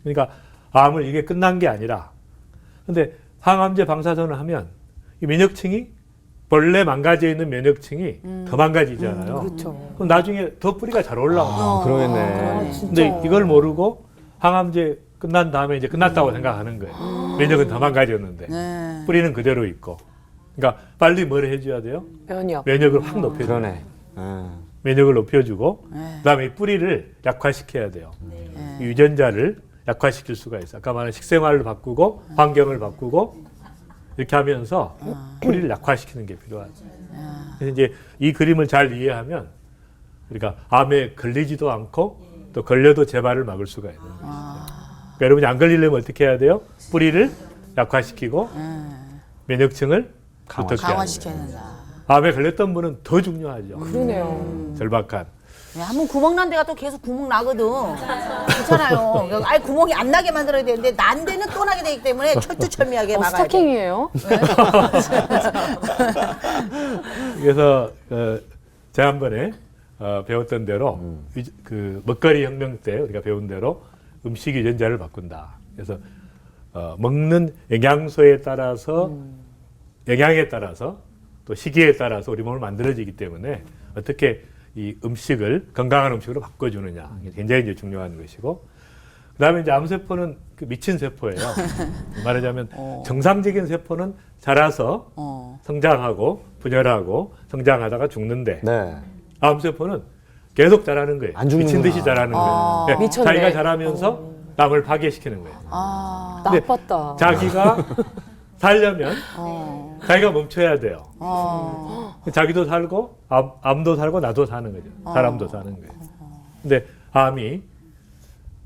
그러니까 암을 이게 끝난 게 아니라 근데 항암제 방사선을 하면 이 면역층이 본래 망가져 있는 면역층이 더 망가지잖아요. 그렇죠. 그럼 나중에 더 뿌리가 잘 올라와요. 그러겠네. 근데 이걸 모르고 항암제 끝난 다음에 이제 끝났다고 생각하는 거예요. 면역은 더 망가졌는데 네. 뿌리는 그대로 있고. 그러니까 빨리 뭘 해줘야 돼요? 면역. 면역을 확 높여줘요. 그러네. 면역을 높여주고 네. 그다음에 이 뿌리를 약화시켜야 돼요. 이 유전자를 약화시킬 수가 있어요. 아까 말한 식생활을 바꾸고 환경을 바꾸고 이렇게 하면서 뿌리를 약화시키는 게 필요하죠. 그래서 이제 이 그림을 잘 이해하면 우리가 암에 걸리지도 않고 또 걸려도 재발을 막을 수가 있는 거죠. 그러니까 여러분이 안 걸리려면 어떻게 해야 돼요? 뿌리를 약화시키고 면역층을 두텁게 하는 강화시켜야 거예요. 된다. 암에 걸렸던 분은 더 중요하죠. 그러네요. 절박한. 한번 구멍 난 데가 또 계속 구멍 나거든. 그렇잖아요. 아예 구멍이 안 나게 만들어야 되는데 난 데는 또 나게 되기 때문에 철두철미하게 막아야 돼. 스토킹이에요. 그래서 지난번에 배웠던 대로 그 먹거리 혁명 때 우리가 배운 대로 음식 유전자를 바꾼다. 그래서 먹는 영양소에 따라서 영양에 따라서 또 시기에 따라서 우리 몸을 만들어지기 때문에 어떻게 이 음식을 건강한 음식으로 바꿔주느냐 이게 굉장히 이제 중요한 것이고 그다음에 이제 암세포는 그 미친 세포예요. 말하자면 정상적인 세포는 자라서 성장하고 분열하고 성장하다가 죽는데 네. 암세포는 계속 자라는 거예요. 안 죽는구나. 미친 듯이 자라는 거예요. 그러니까 미쳤네. 자기가 자라면서 남을 파괴시키는 거예요. 근데 나빴다. 자기가 살려면 자기가 멈춰야 돼요. 자기도 살고 암도 살고 나도 사는 거죠. 사람도 사는 거예요. 근데 암이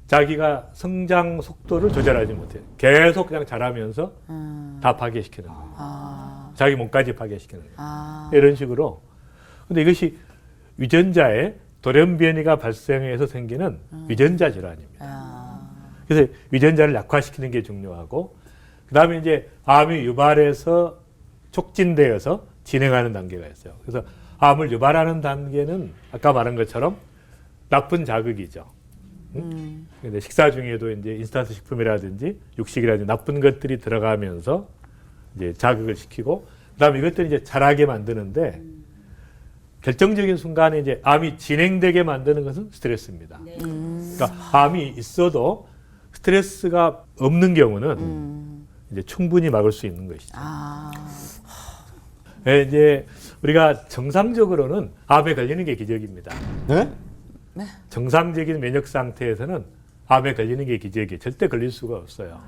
자기가 성장 속도를 조절하지 못해요. 계속 그냥 자라면서 다 파괴시키는 거예요. 자기 몸까지 파괴시키는 거예요. 이런 식으로. 근데 이것이 유전자에 돌연변이가 발생해서 생기는 유전자 질환입니다. 그래서 유전자를 약화시키는 게 중요하고 그다음에 이제 암이 유발해서 촉진되어서 진행하는 단계가 있어요. 그래서 암을 유발하는 단계는 아까 말한 것처럼 나쁜 자극이죠. 근데 식사 중에도 이제 인스턴트 식품이라든지 육식이라든지 나쁜 것들이 들어가면서 이제 자극을 시키고 그다음에 이것들이 이제 자라게 만드는데 결정적인 순간에 이제 암이 진행되게 만드는 것은 스트레스입니다. 그러니까 암이 있어도 스트레스가 없는 경우는 이제 충분히 막을 수 있는 것이죠. 네, 이제 우리가 정상적으로는 암에 걸리는 게 기적입니다. 네? 정상적인 면역 상태에서는 암에 걸리는 게 기적이에요. 절대 걸릴 수가 없어요.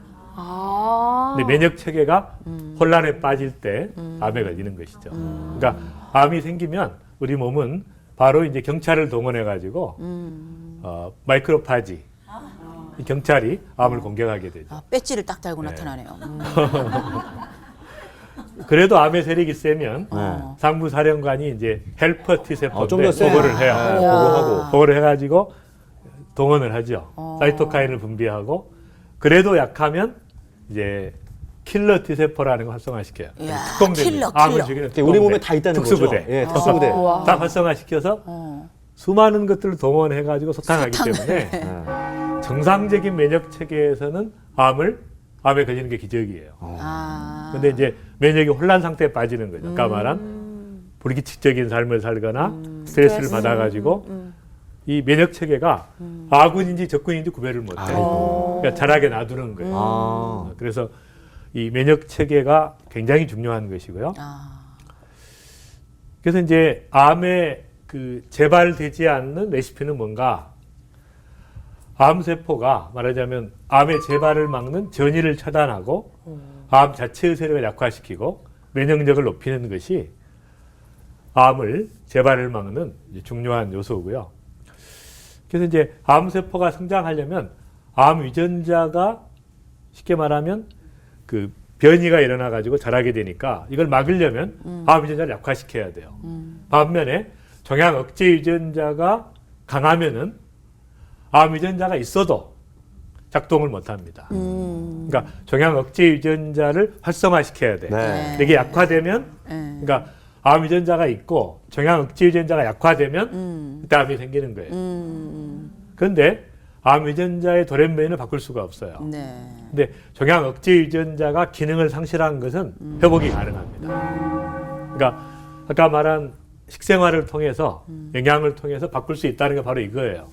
근데 면역 체계가 혼란에 빠질 때 암에 걸리는 것이죠. 그러니까 암이 생기면 우리 몸은 바로 이제 경찰을 동원해 가지고 마이크로파지 이 경찰이 암을 공격하게 되죠. 배지를 딱 달고 네. 나타나네요. 그래도 암의 세력이 세면 네. 상부사령관이 이제 헬퍼 T세포인데 좀 더 세. 보고를 해요. 네, 보고하고. 보고를 해가지고 동원을 하죠. 사이토카인을 분비하고 그래도 약하면 이제 킬러 T세포라는 걸 활성화시켜요. 이야, 특공대입니다. 킬러. 암을 죽이는 우리 몸에 특공대. 다 있다는 특수부대. 거죠. 예, 특수부대. 다 활성화시켜서 수많은 것들을 동원해가지고 소탕하기 때문에 정상적인 면역 체계에서는 암에 걸리는 게 기적이에요. 근데 이제 면역이 혼란 상태에 빠지는 거죠. 아까 말한 불규칙적인 삶을 살거나 스트레스를 받아가지고 이 면역 체계가 아군인지 적군인지 구별을 못해요. 그러니까 자라게 놔두는 거예요. 그래서 이 면역 체계가 굉장히 중요한 것이고요. 그래서 이제 암에 그 재발되지 않는 레시피는 뭔가? 암세포가 말하자면 암의 재발을 막는 전이를 차단하고 암 자체의 세력을 약화시키고 면역력을 높이는 것이 암을 재발을 막는 중요한 요소고요. 그래서 이제 암세포가 성장하려면 암 유전자가 쉽게 말하면 그 변이가 일어나 가지고 자라게 되니까 이걸 막으려면 암 유전자를 약화시켜야 돼요. 반면에 종양 억제 유전자가 강하면은 암 유전자가 있어도 작동을 못 합니다. 그러니까 종양 억제 유전자를 활성화시켜야 돼. 네. 이게 약화되면 그러니까 암 유전자가 있고 종양 억제 유전자가 약화되면 그때 암이 생기는 거예요. 그런데 암 유전자의 돌연변이는 바꿀 수가 없어요. 네. 근데 종양 억제 유전자가 기능을 상실한 것은 회복이 가능합니다. 그러니까 아까 말한 식생활을 통해서 영양을 통해서 바꿀 수 있다는 게 바로 이거예요.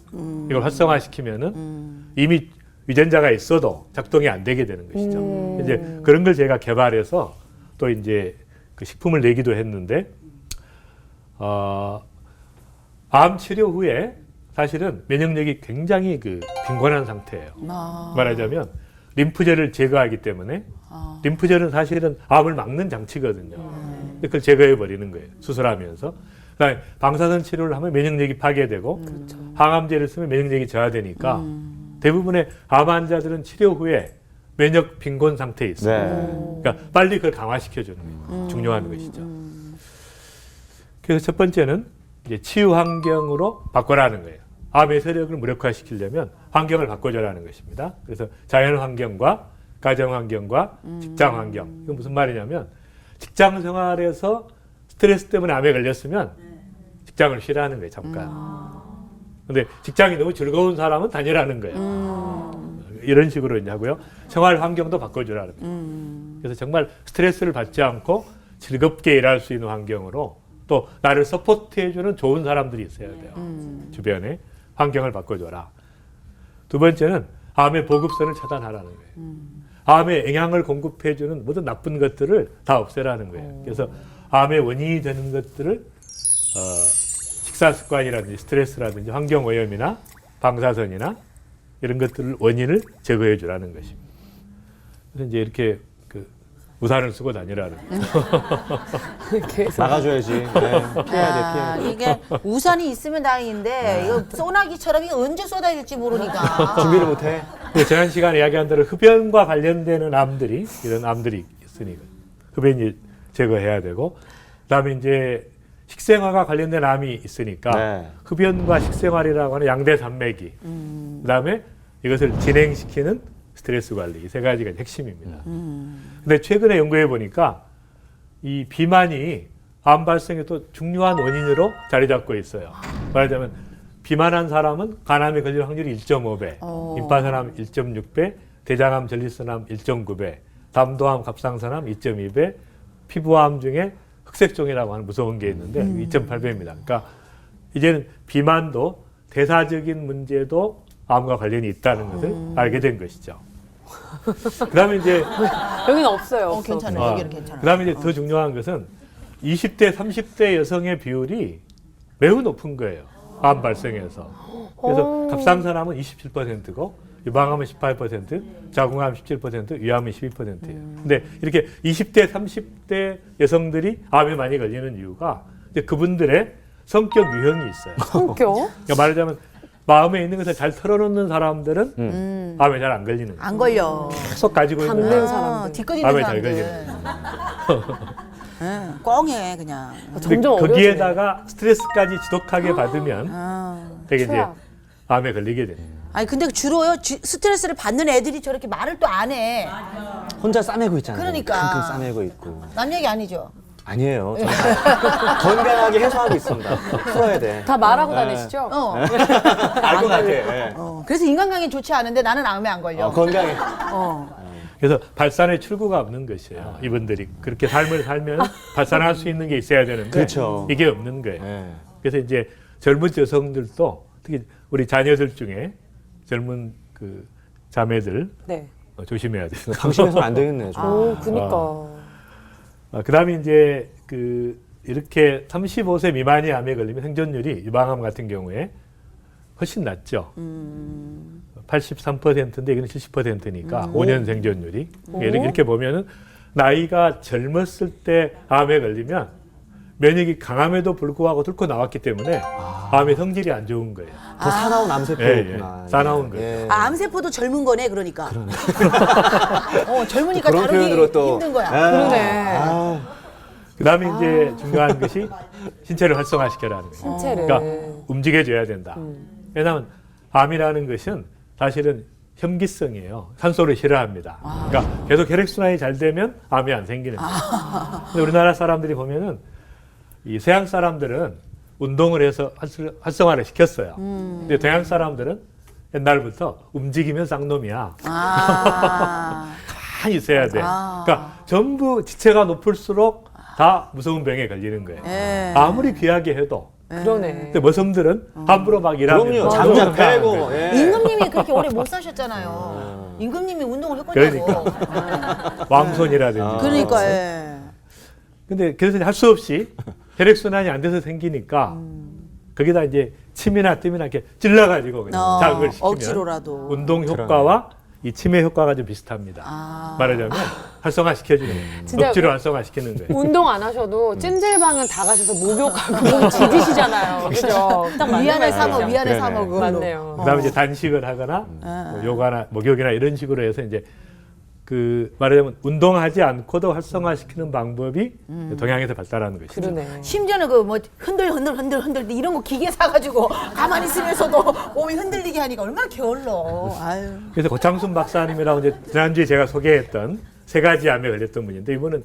이걸 활성화시키면은 이미 유전자가 있어도 작동이 안 되게 되는 것이죠. 이제 그런 걸 제가 개발해서 또 이제 그 식품을 내기도 했는데 암 치료 후에 사실은 면역력이 굉장히 그 빈곤한 상태예요. 말하자면 림프절을 제거하기 때문에 림프절은 사실은 암을 막는 장치거든요. 그걸 제거해 버리는 거예요. 수술하면서. 그다음에 방사선 치료를 하면 면역력이 파괴되고 항암제를 쓰면 면역력이 저하되니까 대부분의 암 환자들은 치료 후에 면역 빈곤 상태에 있어요. 네. 그러니까 빨리 그걸 강화시켜 주는 게 중요한 것이죠. 그래서 첫 번째는 이제 치유 환경으로 바꿔라는 거예요. 암의 세력을 무력화시키려면 환경을 바꿔줘라는 것입니다. 그래서 자연 환경과 가정 환경과 직장 환경. 이건 무슨 말이냐면 직장 생활에서 스트레스 때문에 암에 걸렸으면 직장을 쉬라는 거예요, 잠깐. 근데 직장이 너무 즐거운 사람은 다니라는 거예요. 이런 식으로 이제 하고요. 생활 환경도 바꿔주라는 거예요. 그래서 정말 스트레스를 받지 않고 즐겁게 일할 수 있는 환경으로 또 나를 서포트해주는 좋은 사람들이 있어야 돼요. 주변에 환경을 바꿔줘라. 두 번째는 암의 보급선을 차단하라는 거예요. 암에 영향을 공급해주는 모든 나쁜 것들을 다 없애라는 거예요. 그래서 암의 원인이 되는 것들을 식사 습관이라든지 스트레스라든지 환경 오염이나 방사선이나 이런 것들을 원인을 제거해 주라는 것입니다. 그래서 이제 이렇게 그 우산을 쓰고 다니라는 거예요. 막아줘야지. 네. 피해야 돼. 이게 우산이 있으면 다행인데 이거 소나기처럼 이거 언제 쏟아야 될지 모르니까. 준비를 못해. 근데 지난 시간에 이야기한 대로 흡연과 관련되는 암들이 이런 암들이 있으니까 흡연이 제거해야 되고 그다음에 이제 식생활과 관련된 암이 있으니까 네. 흡연과 식생활이라고 하는 양대 산맥이 그다음에 이것을 진행시키는 스트레스 관리 이 세 가지가 핵심입니다. 근데 최근에 연구해 보니까 이 비만이 암 발생의 또 중요한 원인으로 자리 잡고 있어요. 말하자면 비만한 사람은 간암에 걸릴 확률이 1.5배, 임파선암 1.6배, 대장암, 전립선암 1.9배, 담도암, 갑상선암 2.2배, 피부암 중에 흑색종이라고 하는 무서운 게 있는데 2.8배입니다. 그러니까 이제는 비만도 대사적인 문제도 암과 관련이 있다는 것을 알게 된 것이죠. 그다음에 이제 여기는 없어요. 괜찮아요. 여기는 괜찮아요. 그다음에 이제 더 중요한 것은 20대, 30대 여성의 비율이 매우 높은 거예요. 암 발생에서. 그래서 갑상선암은 27%고 유방암은 18%, 자궁암 17%, 위암은 12%예요. 근데 이렇게 20대, 30대 여성들이 암에 많이 걸리는 이유가 이제 그분들의 성격 유형이 있어요. 성격? 그러니까 말하자면 마음에 있는 것을 잘 털어놓는 사람들은 암에 잘 안 걸리는 거예요. 안 걸려. 계속 가지고 있는 담는 사람. 사람들. 뒷거짓는 암에 잘 사람들. 걸리는 응, 뻥해 그냥. 근데 점점 거기에다가 스트레스까지 지독하게 받으면 이게 이제 최악. 암에 걸리게 됩니다. 아니 근데 주로요 스트레스를 받는 애들이 저렇게 말을 또 안 해. 혼자 싸매고 있잖아요. 그러니까. 킁킁 싸매고 있고. 남 얘기 아니죠. 아니에요. 저는 건강하게 해소하고 있습니다. 풀어야 돼. 다 말하고 다니시죠? 알 것 같아. 네. 그래서 인간관계 좋지 않은데 나는 암에 안 걸려. 건강해. 그래서 발산의 출구가 없는 것이에요. 이분들이 그렇게 삶을 살면 발산할 수 있는 게 있어야 되는데 그렇죠. 이게 없는 거예요. 네. 그래서 이제 젊은 여성들도 특히 우리 자녀들 중에 젊은 그 자매들 네. 조심해야 돼요. 방심해서는 안 되겠네요. 좀. 오, 그니까. 그다음에 이제 그 이렇게 35세 미만이 암에 걸리면 생존율이 유방암 같은 경우에 훨씬 낮죠. 83%인데 이거는 70%니까 5년 생존율이 이렇게 보면은 나이가 젊었을 때 암에 걸리면 면역이 강함에도 불구하고 뚫고 나왔기 때문에 암의 성질이 안 좋은 거예요. 더 사나운 암세포였구나. 사나운 거예요. 예. 암세포도 젊은 거네 그러니까. 젊으니까 그런 다루기 표현으로 또 힘든 거야. 그러네. 그다음에 이제 중요한 것이 신체를 활성화시켜라는 거예요. 신체를. 그러니까 움직여줘야 된다. 왜냐하면 암이라는 것은 사실은 현기성이에요. 산소를 싫어합니다. 그러니까 계속 혈액순환이 잘 되면 암이 안 생기는 거예요. 근데 우리나라 사람들이 보면은 이 서양 사람들은 운동을 해서 활성화를 시켰어요. 근데 동양 사람들은 옛날부터 움직이면 쌍놈이야. 가만히 있어야 돼. 그러니까 전부 지체가 높을수록 다 무서운 병에 걸리는 거예요. 아무리 귀하게 해도. 그러네. 근데 머슴들은 함부로 막 일하면 그럼요. 장작 패고. 예. 임금님이 그렇게 오래 못 사셨잖아요. 임금님이 운동을 했거든요. 왕손이라든지. 그러니까 예. 근데 그래서 할 수 없이 혈액순환이 안 돼서 생기니까 거기다 이제 침이나 뜸이나 이렇게 찔러가지고 그냥 자극을 시키면 억지로라도. 운동 효과와 이 치매 효과가 좀 비슷합니다. 말하자면 활성화시켜주는 거예요. 진짜 억지로 활성화시키는 거예요. 운동 안 하셔도 찐질방은 다 가셔서 목욕하고 몸 지지시잖아요. 그죠? 딱 맞는 위안을 말이에요. 삼어 위안을 그러네. 삼어 그걸로. 맞네요. 그다음에 이제 단식을 하거나 뭐 요가나 목욕이나 이런 식으로 해서 이제 그 말하자면 운동하지 않고도 활성화시키는 방법이 동양에서 발달하는 것이죠. 그러네. 심지어는 그 뭐 흔들 이런 거 기계 사가지고 가만히 있으면서도 몸이 흔들리게 하니까 얼마나 게을러. 아유. 그래서 고창순 박사님이라고 이제 지난주에 제가 소개했던 세 가지 암에 걸렸던 분인데 이분은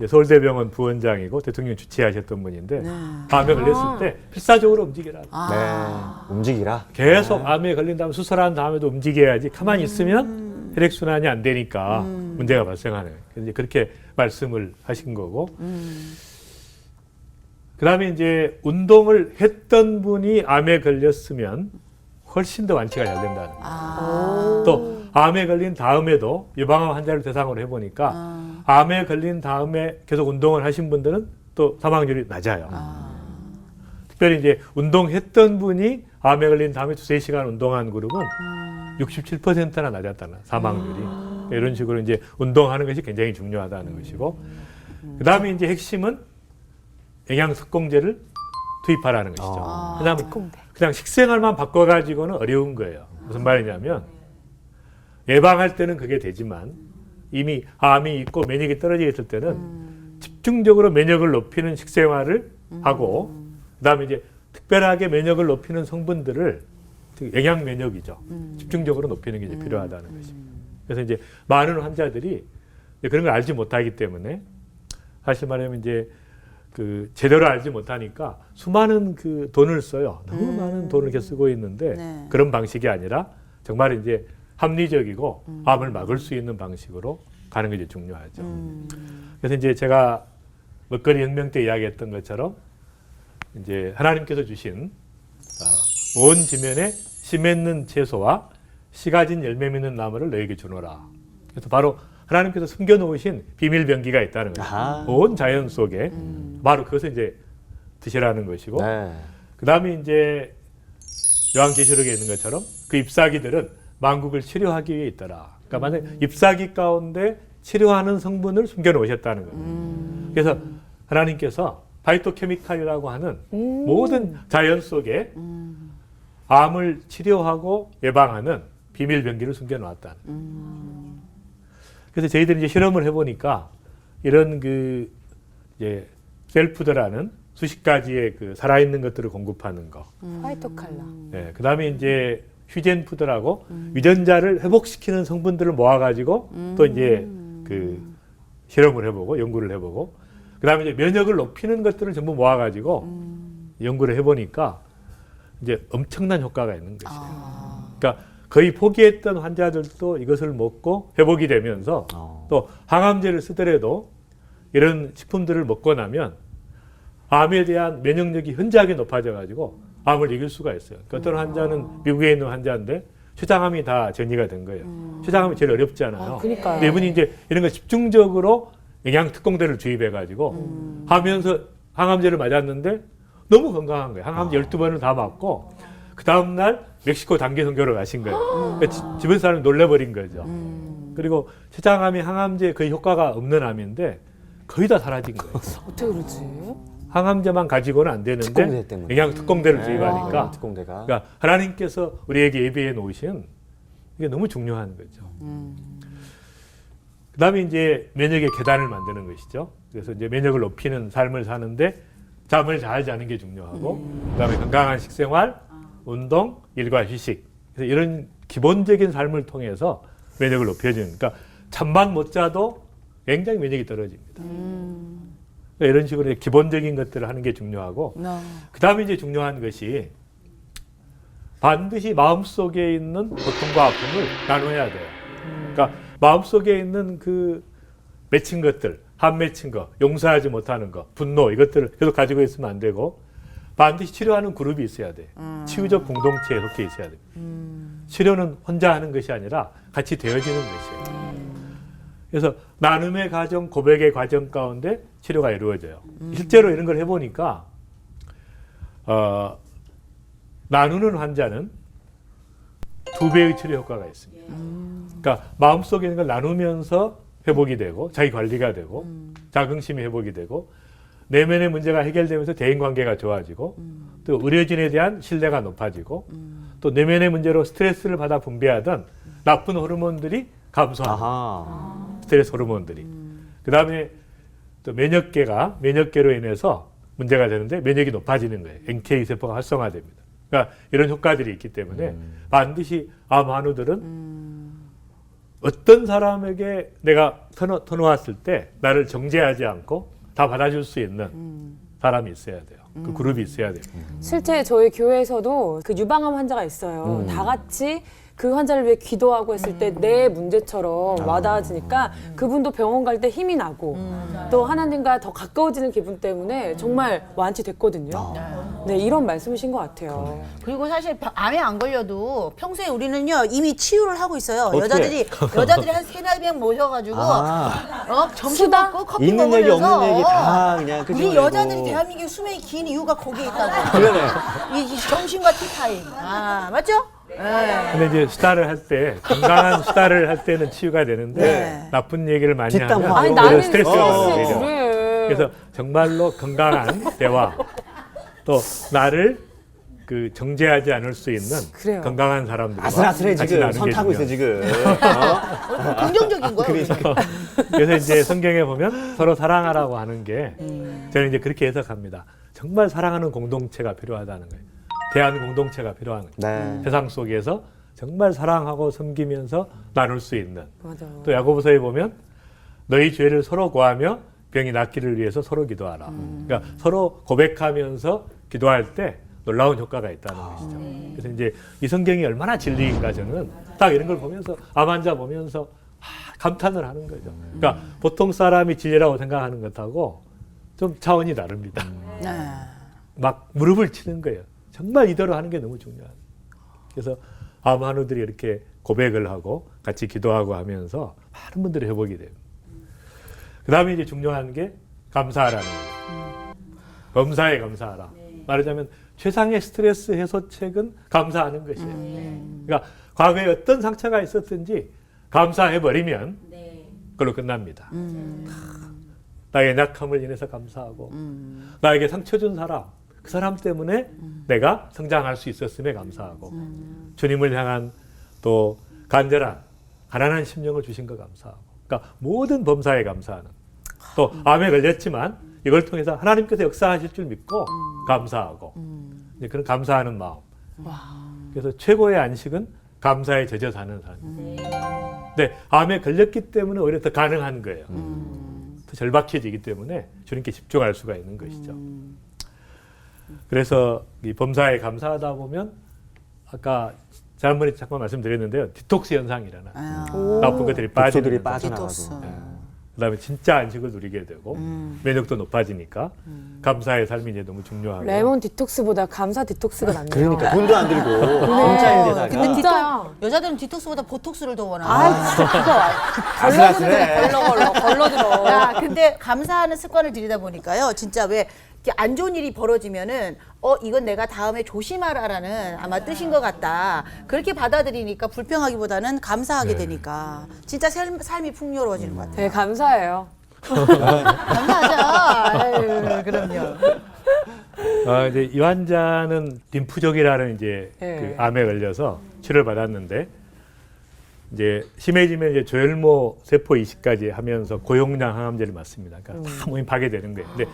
이제 서울대병원 부원장이고 대통령 주치하셨던 분인데 암에 걸렸을 때 필사적으로 움직이라. 네. 움직이라. 계속 암에 걸린 다음에 수술한 다음에도 움직여야지 가만히 있으면 혈액순환이 안 되니까 문제가 발생하는 거예요. 그래서 이제 그렇게 말씀을 하신 거고. 그다음에 이제 운동을 했던 분이 암에 걸렸으면 훨씬 더 완치가 잘 된다는 거예요. 또 암에 걸린 다음에도 유방암 환자를 대상으로 해보니까 암에 걸린 다음에 계속 운동을 하신 분들은 또 사망률이 낮아요. 특별히 이제 운동했던 분이 암에 걸린 다음에 2-3시간 운동한 그룹은 67%나 낮았다는 사망률이. 이런 식으로 이제 운동하는 것이 굉장히 중요하다는 것이고, 그 다음에 이제 핵심은 영양특공제를 투입하라는 것이죠. 그다음에 그냥 식생활만 바꿔가지고는 어려운 거예요. 무슨 말이냐면 예방할 때는 그게 되지만 이미 암이 있고 면역이 떨어져 있을 때는 집중적으로 면역을 높이는 식생활을 하고, 그다음에 이제 특별하게 면역을 높이는 성분들을 영양 면역이죠. 집중적으로 높이는 게 이제 필요하다는 것이. 그래서 이제 많은 환자들이 이제 그런 걸 알지 못하기 때문에 사실 말하면 이제 그 제대로 알지 못하니까 수많은 그 돈을 써요. 너무 많은 돈을 이렇게 쓰고 있는데 네. 그런 방식이 아니라 정말 이제 합리적이고 암을 막을 수 있는 방식으로 가는 게 이제 중요하죠. 그래서 이제 제가 먹거리 혁명 때 이야기했던 것처럼 이제 하나님께서 주신 온 지면에 씨 맺는 채소와 씨 가진 열매 맺는 나무를 너에게 주노라. 그래서 바로 하나님께서 숨겨놓으신 비밀 병기가 있다는 거죠. 아하. 온 자연 속에 바로 그것을 이제 드시라는 것이고, 네. 그 다음에 이제 요한계시록에 있는 것처럼 그 잎사귀들은 만국을 치료하기 위해 있더라. 그러니까 만약 잎사귀 가운데 치료하는 성분을 숨겨놓으셨다는 거예요. 그래서 하나님께서 파이토케미칼이라고 하는 모든 자연 속에 암을 치료하고 예방하는 비밀 병기를 숨겨놓았다는 거예요. 그래서 저희들이 이제 실험을 해보니까 이런 그 이제 셀푸드라는 수십 가지의 그 살아있는 것들을 공급하는 거. 화이토칼라. 네, 그 다음에 이제 휴젠푸드라고 유전자를 회복시키는 성분들을 모아가지고 또 이제 그 실험을 해보고 연구를 해보고, 그 다음에 이제 면역을 높이는 것들을 전부 모아가지고 연구를 해보니까 이제 엄청난 효과가 있는 것이에요. 그러니까 거의 포기했던 환자들도 이것을 먹고 회복이 되면서 또 항암제를 쓰더라도 이런 식품들을 먹고 나면 암에 대한 면역력이 현저하게 높아져가지고 암을 이길 수가 있어요. 그러니까 어떤 환자는 미국에 있는 환자인데 췌장암이 다 전이가 된 거예요. 췌장암이 제일 어렵잖아요. 그러니까요. 근데 이분이 이제 이런 거 집중적으로 영양특공대를 주입해가지고 하면서 항암제를 맞았는데 너무 건강한 거예요. 항암제 12번을 다 맞고 그 다음날 멕시코 단기 선교를 가신 거예요. 그러니까 주변 사람이 놀래버린 거죠. 그리고 췌장암이 항암제 거의 효과가 없는 암인데 거의 다 사라진 거예요. 어떻게 그러지? 항암제만 가지고는 안 되는데 특공대 때문에. 영양특공대를 주입하니까 특공대가. 그러니까 하나님께서 우리에게 예비해 놓으신 이게 너무 중요한 거죠. 그 다음에 이제 면역의 계단을 만드는 것이죠. 그래서 이제 면역을 높이는 삶을 사는데 잠을 잘 자는 게 중요하고, 그 다음에 건강한 식생활, 운동, 일과 휴식. 그래서 이런 기본적인 삶을 통해서 면역을 높여주는. 그러니까 잠만 못 자도 굉장히 면역이 떨어집니다. 그러니까 이런 식으로 기본적인 것들을 하는 게 중요하고, 그 다음에 이제 중요한 것이 반드시 마음속에 있는 고통과 아픔을 나눠야 돼요. 그러니까 마음속에 있는 그 맺힌 것들, 한 맺힌 거, 용서하지 못하는 거, 분노, 이것들을 계속 가지고 있으면 안 되고 반드시 치료하는 그룹이 있어야 돼. 치유적 공동체에 속해 있어야 돼. 치료는 혼자 하는 것이 아니라 같이 되어지는 것이에요. 그래서 나눔의 과정, 고백의 과정 가운데 치료가 이루어져요. 실제로 이런 걸 해보니까 나누는 환자는 2배의 치료 효과가 있습니다. 그러니까 마음속에 있는 걸 나누면서 회복이 되고 자기 관리가 되고 자긍심이 회복이 되고 내면의 문제가 해결되면서 대인관계가 좋아지고 또 의료진에 대한 신뢰가 높아지고 또 내면의 문제로 스트레스를 받아 분비하던 나쁜 호르몬들이 감소합니다. 아하. 스트레스 호르몬들이. 그 다음에 또 면역계로 인해서 문제가 되는데 면역이 높아지는 거예요. NK 세포가 활성화됩니다. 그러니까 이런 효과들이 있기 때문에 반드시 암 환우들은 어떤 사람에게 내가 터놓았을 때 나를 정죄하지 않고 다 받아줄 수 있는 사람이 있어야 돼요. 그 그룹이 있어야 돼요. 실제 저희 교회에서도 그 유방암 환자가 있어요. 다 같이 그 환자를 위해 기도하고 했을 때 내 문제처럼 와닿아지니까 그분도 병원 갈 때 힘이 나고 또 하나님과 더 가까워지는 기분 때문에 정말 완치됐거든요. 네, 이런 말씀이신 것 같아요. 그리고 사실 암에 안 걸려도 평소에 우리는요 이미 치유를 하고 있어요. 어떻게? 여자들이 한 3-4명 모셔가지고 점심 수다? 먹고 커피 있는 얘기 먹으면서 없는 얘기 다 그냥 끄집어내고. 우리 여자들이 대한민국 수명이 긴 이유가 거기에 있다고. 그러네. 이 점심과 티타임. 맞죠? 근데 이제 수다를 할 때 건강한 수다를 할 때는 치유가 되는데 나쁜 얘기를 많이 뒷담화. 하면 아니 오히려 나는 스트레스가 스트레스 오히려. 그래. 그래서 정말로 건강한 대화 또 나를 그 정죄하지 않을 수 있는 그래요. 건강한 사람들과 아슬아슬해 같이 지금. 나누는 선 게 타고 있어 중요해요. 지금. 긍정적인 거예요. 그래서 이제 성경에 보면 서로 사랑하라고 하는 게 저는 이제 그렇게 해석합니다. 정말 사랑하는 공동체가 필요하다는 거예요. 대한 공동체가 필요한 거예요. 네. 세상 속에서 정말 사랑하고 섬기면서 나눌 수 있는. 맞아. 또 야고보서에 보면 너희 죄를 서로 고하며 병이 낫기를 위해서 서로 기도하라. 그러니까 서로 고백하면서 기도할 때 놀라운 효과가 있다는 것이죠. 그래서 이제 이 성경이 얼마나 진리인가 저는 딱 이런 걸 보면서 암 환자 보면서 감탄을 하는 거죠. 그러니까 보통 사람이 진리라고 생각하는 것하고 좀 차원이 다릅니다. 막 무릎을 치는 거예요. 정말 이대로 하는 게 너무 중요해요. 그래서 암 환우들이 이렇게 고백을 하고 같이 기도하고 하면서 많은 분들이 회복이 돼요. 그 다음에 이제 중요한 게 감사하라는 거예요. 범사에 감사하라. 말하자면 최상의 스트레스 해소책은 감사하는 것이에요. 그러니까 과거에 어떤 상처가 있었든지 감사해버리면 그걸로 끝납니다. 나의 약함을 인해서 감사하고 나에게 상처 준 사람 그 사람 때문에 내가 성장할 수 있었음에 감사하고 주님을 향한 또 간절한 가난한 심령을 주신 거 감사하고 그러니까 모든 범사에 감사하는 또 암에 걸렸지만 이걸 통해서 하나님께서 역사하실 줄 믿고 감사하고 이제 그런 감사하는 마음. 그래서 최고의 안식은 감사에 젖어 사는 삶입니다. 근데 암에 걸렸기 때문에 오히려 더 가능한 거예요. 더 절박해지기 때문에 주님께 집중할 수가 있는 것이죠. 그래서 이 범사에 감사하다 보면 아까 지난번에 잠깐 말씀드렸는데요. 디톡스 현상이 일어나요. 나쁜 것들이 빠지는 독소들이 현상. 빠져나가고. 그다음에 진짜 안식을 누리게 되고 면역도 높아지니까 감사의 삶이 이제 너무 중요하고 레몬 디톡스보다 감사 디톡스가 낫네요. 그러니까 돈도 안 들고 공짜인데다가. 근데 진짜야. 여자들은 디톡스보다 보톡스를 더 원하는. 아 진짜 그거 아슬아슬해. 걸러들어. 야, 근데 감사하는 습관을 들이다 보니까요. 진짜 왜 이렇게 안 좋은 일이 벌어지면은 이건 내가 다음에 조심하라라는 아마 뜻인 것 같다. 그렇게 받아들이니까 불평하기보다는 감사하게 되니까 진짜 삶이 풍요로워지는 것 같아요. 네, 감사해요. 감사하죠. 아유, 그럼요. 이제 이 환자는 림프족이라는 이제 네. 그 암에 걸려서 치료를 받았는데 이제 심해지면 이제 조혈모 세포 이식까지 하면서 고용량 항암제를 맞습니다. 그러니까 다 몸이 파괴되는 거예요. 근데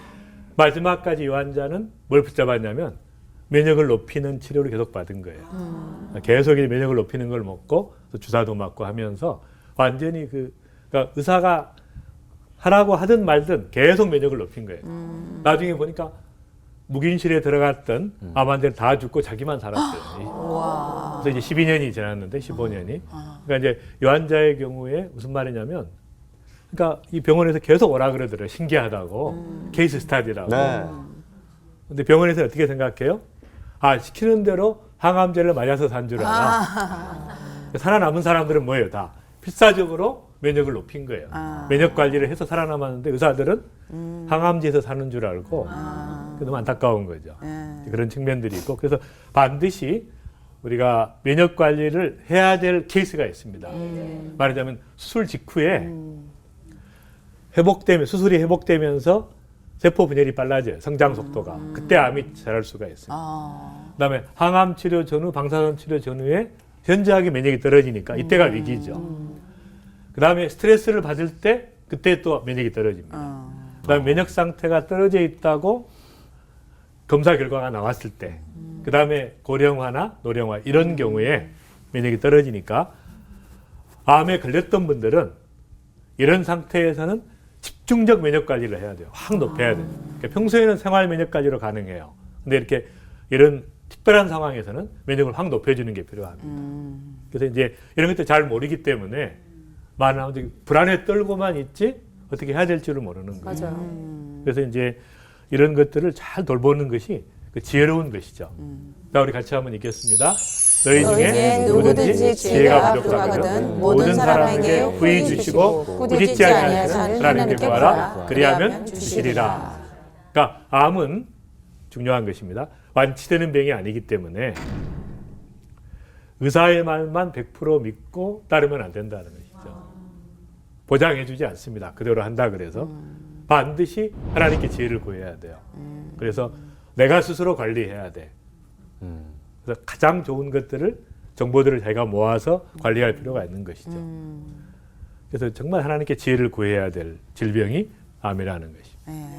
마지막까지 이 환자는 뭘 붙잡았냐면 면역을 높이는 치료를 계속 받은 거예요. 계속 이제 면역을 높이는 걸 먹고 또 주사도 맞고 하면서 완전히 그러니까 의사가 하라고 하든 말든 계속 면역을 높인 거예요. 나중에 보니까 묵인실에 들어갔던 암 환자는 다 죽고 자기만 살았어요. 그래서 이제 12년이 지났는데 15년이. 그러니까 이제 이 환자의 경우에 무슨 말이냐면 그러니까 이 병원에서 계속 오라 그러더라고요. 신기하다고. 케이스 스타디라고. 네. 근데 병원에서 어떻게 생각해요? 시키는 대로 항암제를 맞아서 산 줄 알아. 살아남은 사람들은 뭐예요? 다 필사적으로 면역을 높인 거예요. 면역 관리를 해서 살아남았는데 의사들은 항암제에서 사는 줄 알고 너무 안타까운 거죠. 그런 측면들이 있고 그래서 반드시 우리가 면역 관리를 해야 될 케이스가 있습니다. 말하자면 수술 직후에 수술이 회복되면서 세포 분열이 빨라져요. 성장 속도가. 그때 암이 자랄 수가 있습니다. 그다음에 항암 치료 전후, 방사선 치료 전후에 현저하게 면역이 떨어지니까 이때가 위기죠. 그다음에 스트레스를 받을 때 그때 또 면역이 떨어집니다. 그다음에 면역 상태가 떨어져 있다고 검사 결과가 나왔을 때 그다음에 고령화나 노령화 이런 경우에 면역이 떨어지니까 암에 걸렸던 분들은 이런 상태에서는 집중적 면역 관리를 해야 돼요. 확 높여야 돼요. 그러니까 평소에는 생활 면역 관리로 가능해요. 근데 이렇게 이런 특별한 상황에서는 면역을 확 높여주는 게 필요합니다. 그래서 이제 이런 것들 잘 모르기 때문에 많은 사람들이 불안에 떨고만 있지 어떻게 해야 될지를 모르는 거예요. 맞아요. 그래서 이제 이런 것들을 잘 돌보는 것이 그 지혜로운 것이죠. 자, 우리 같이 한번 읽겠습니다. 너희 중에 누구든지 지혜가 부족하거든 모든 사람에게 후히 주시고 꾸짖지 아니하시는 하나님께 구하라 그리하면 주시리라. 그러니까 암은 중요한 것입니다. 완치되는 병이 아니기 때문에 의사의 말만 100% 믿고 따르면 안 된다는 것이죠. 보장해주지 않습니다. 그대로 한다 그래서 반드시 하나님께 지혜를 구해야 돼요. 그래서 내가 스스로 관리해야 돼. 그래서 가장 좋은 것들을 정보들을 자기가 모아서 관리할 필요가 있는 것이죠. 그래서 정말 하나님께 지혜를 구해야 될 질병이 암이라는 것입니다.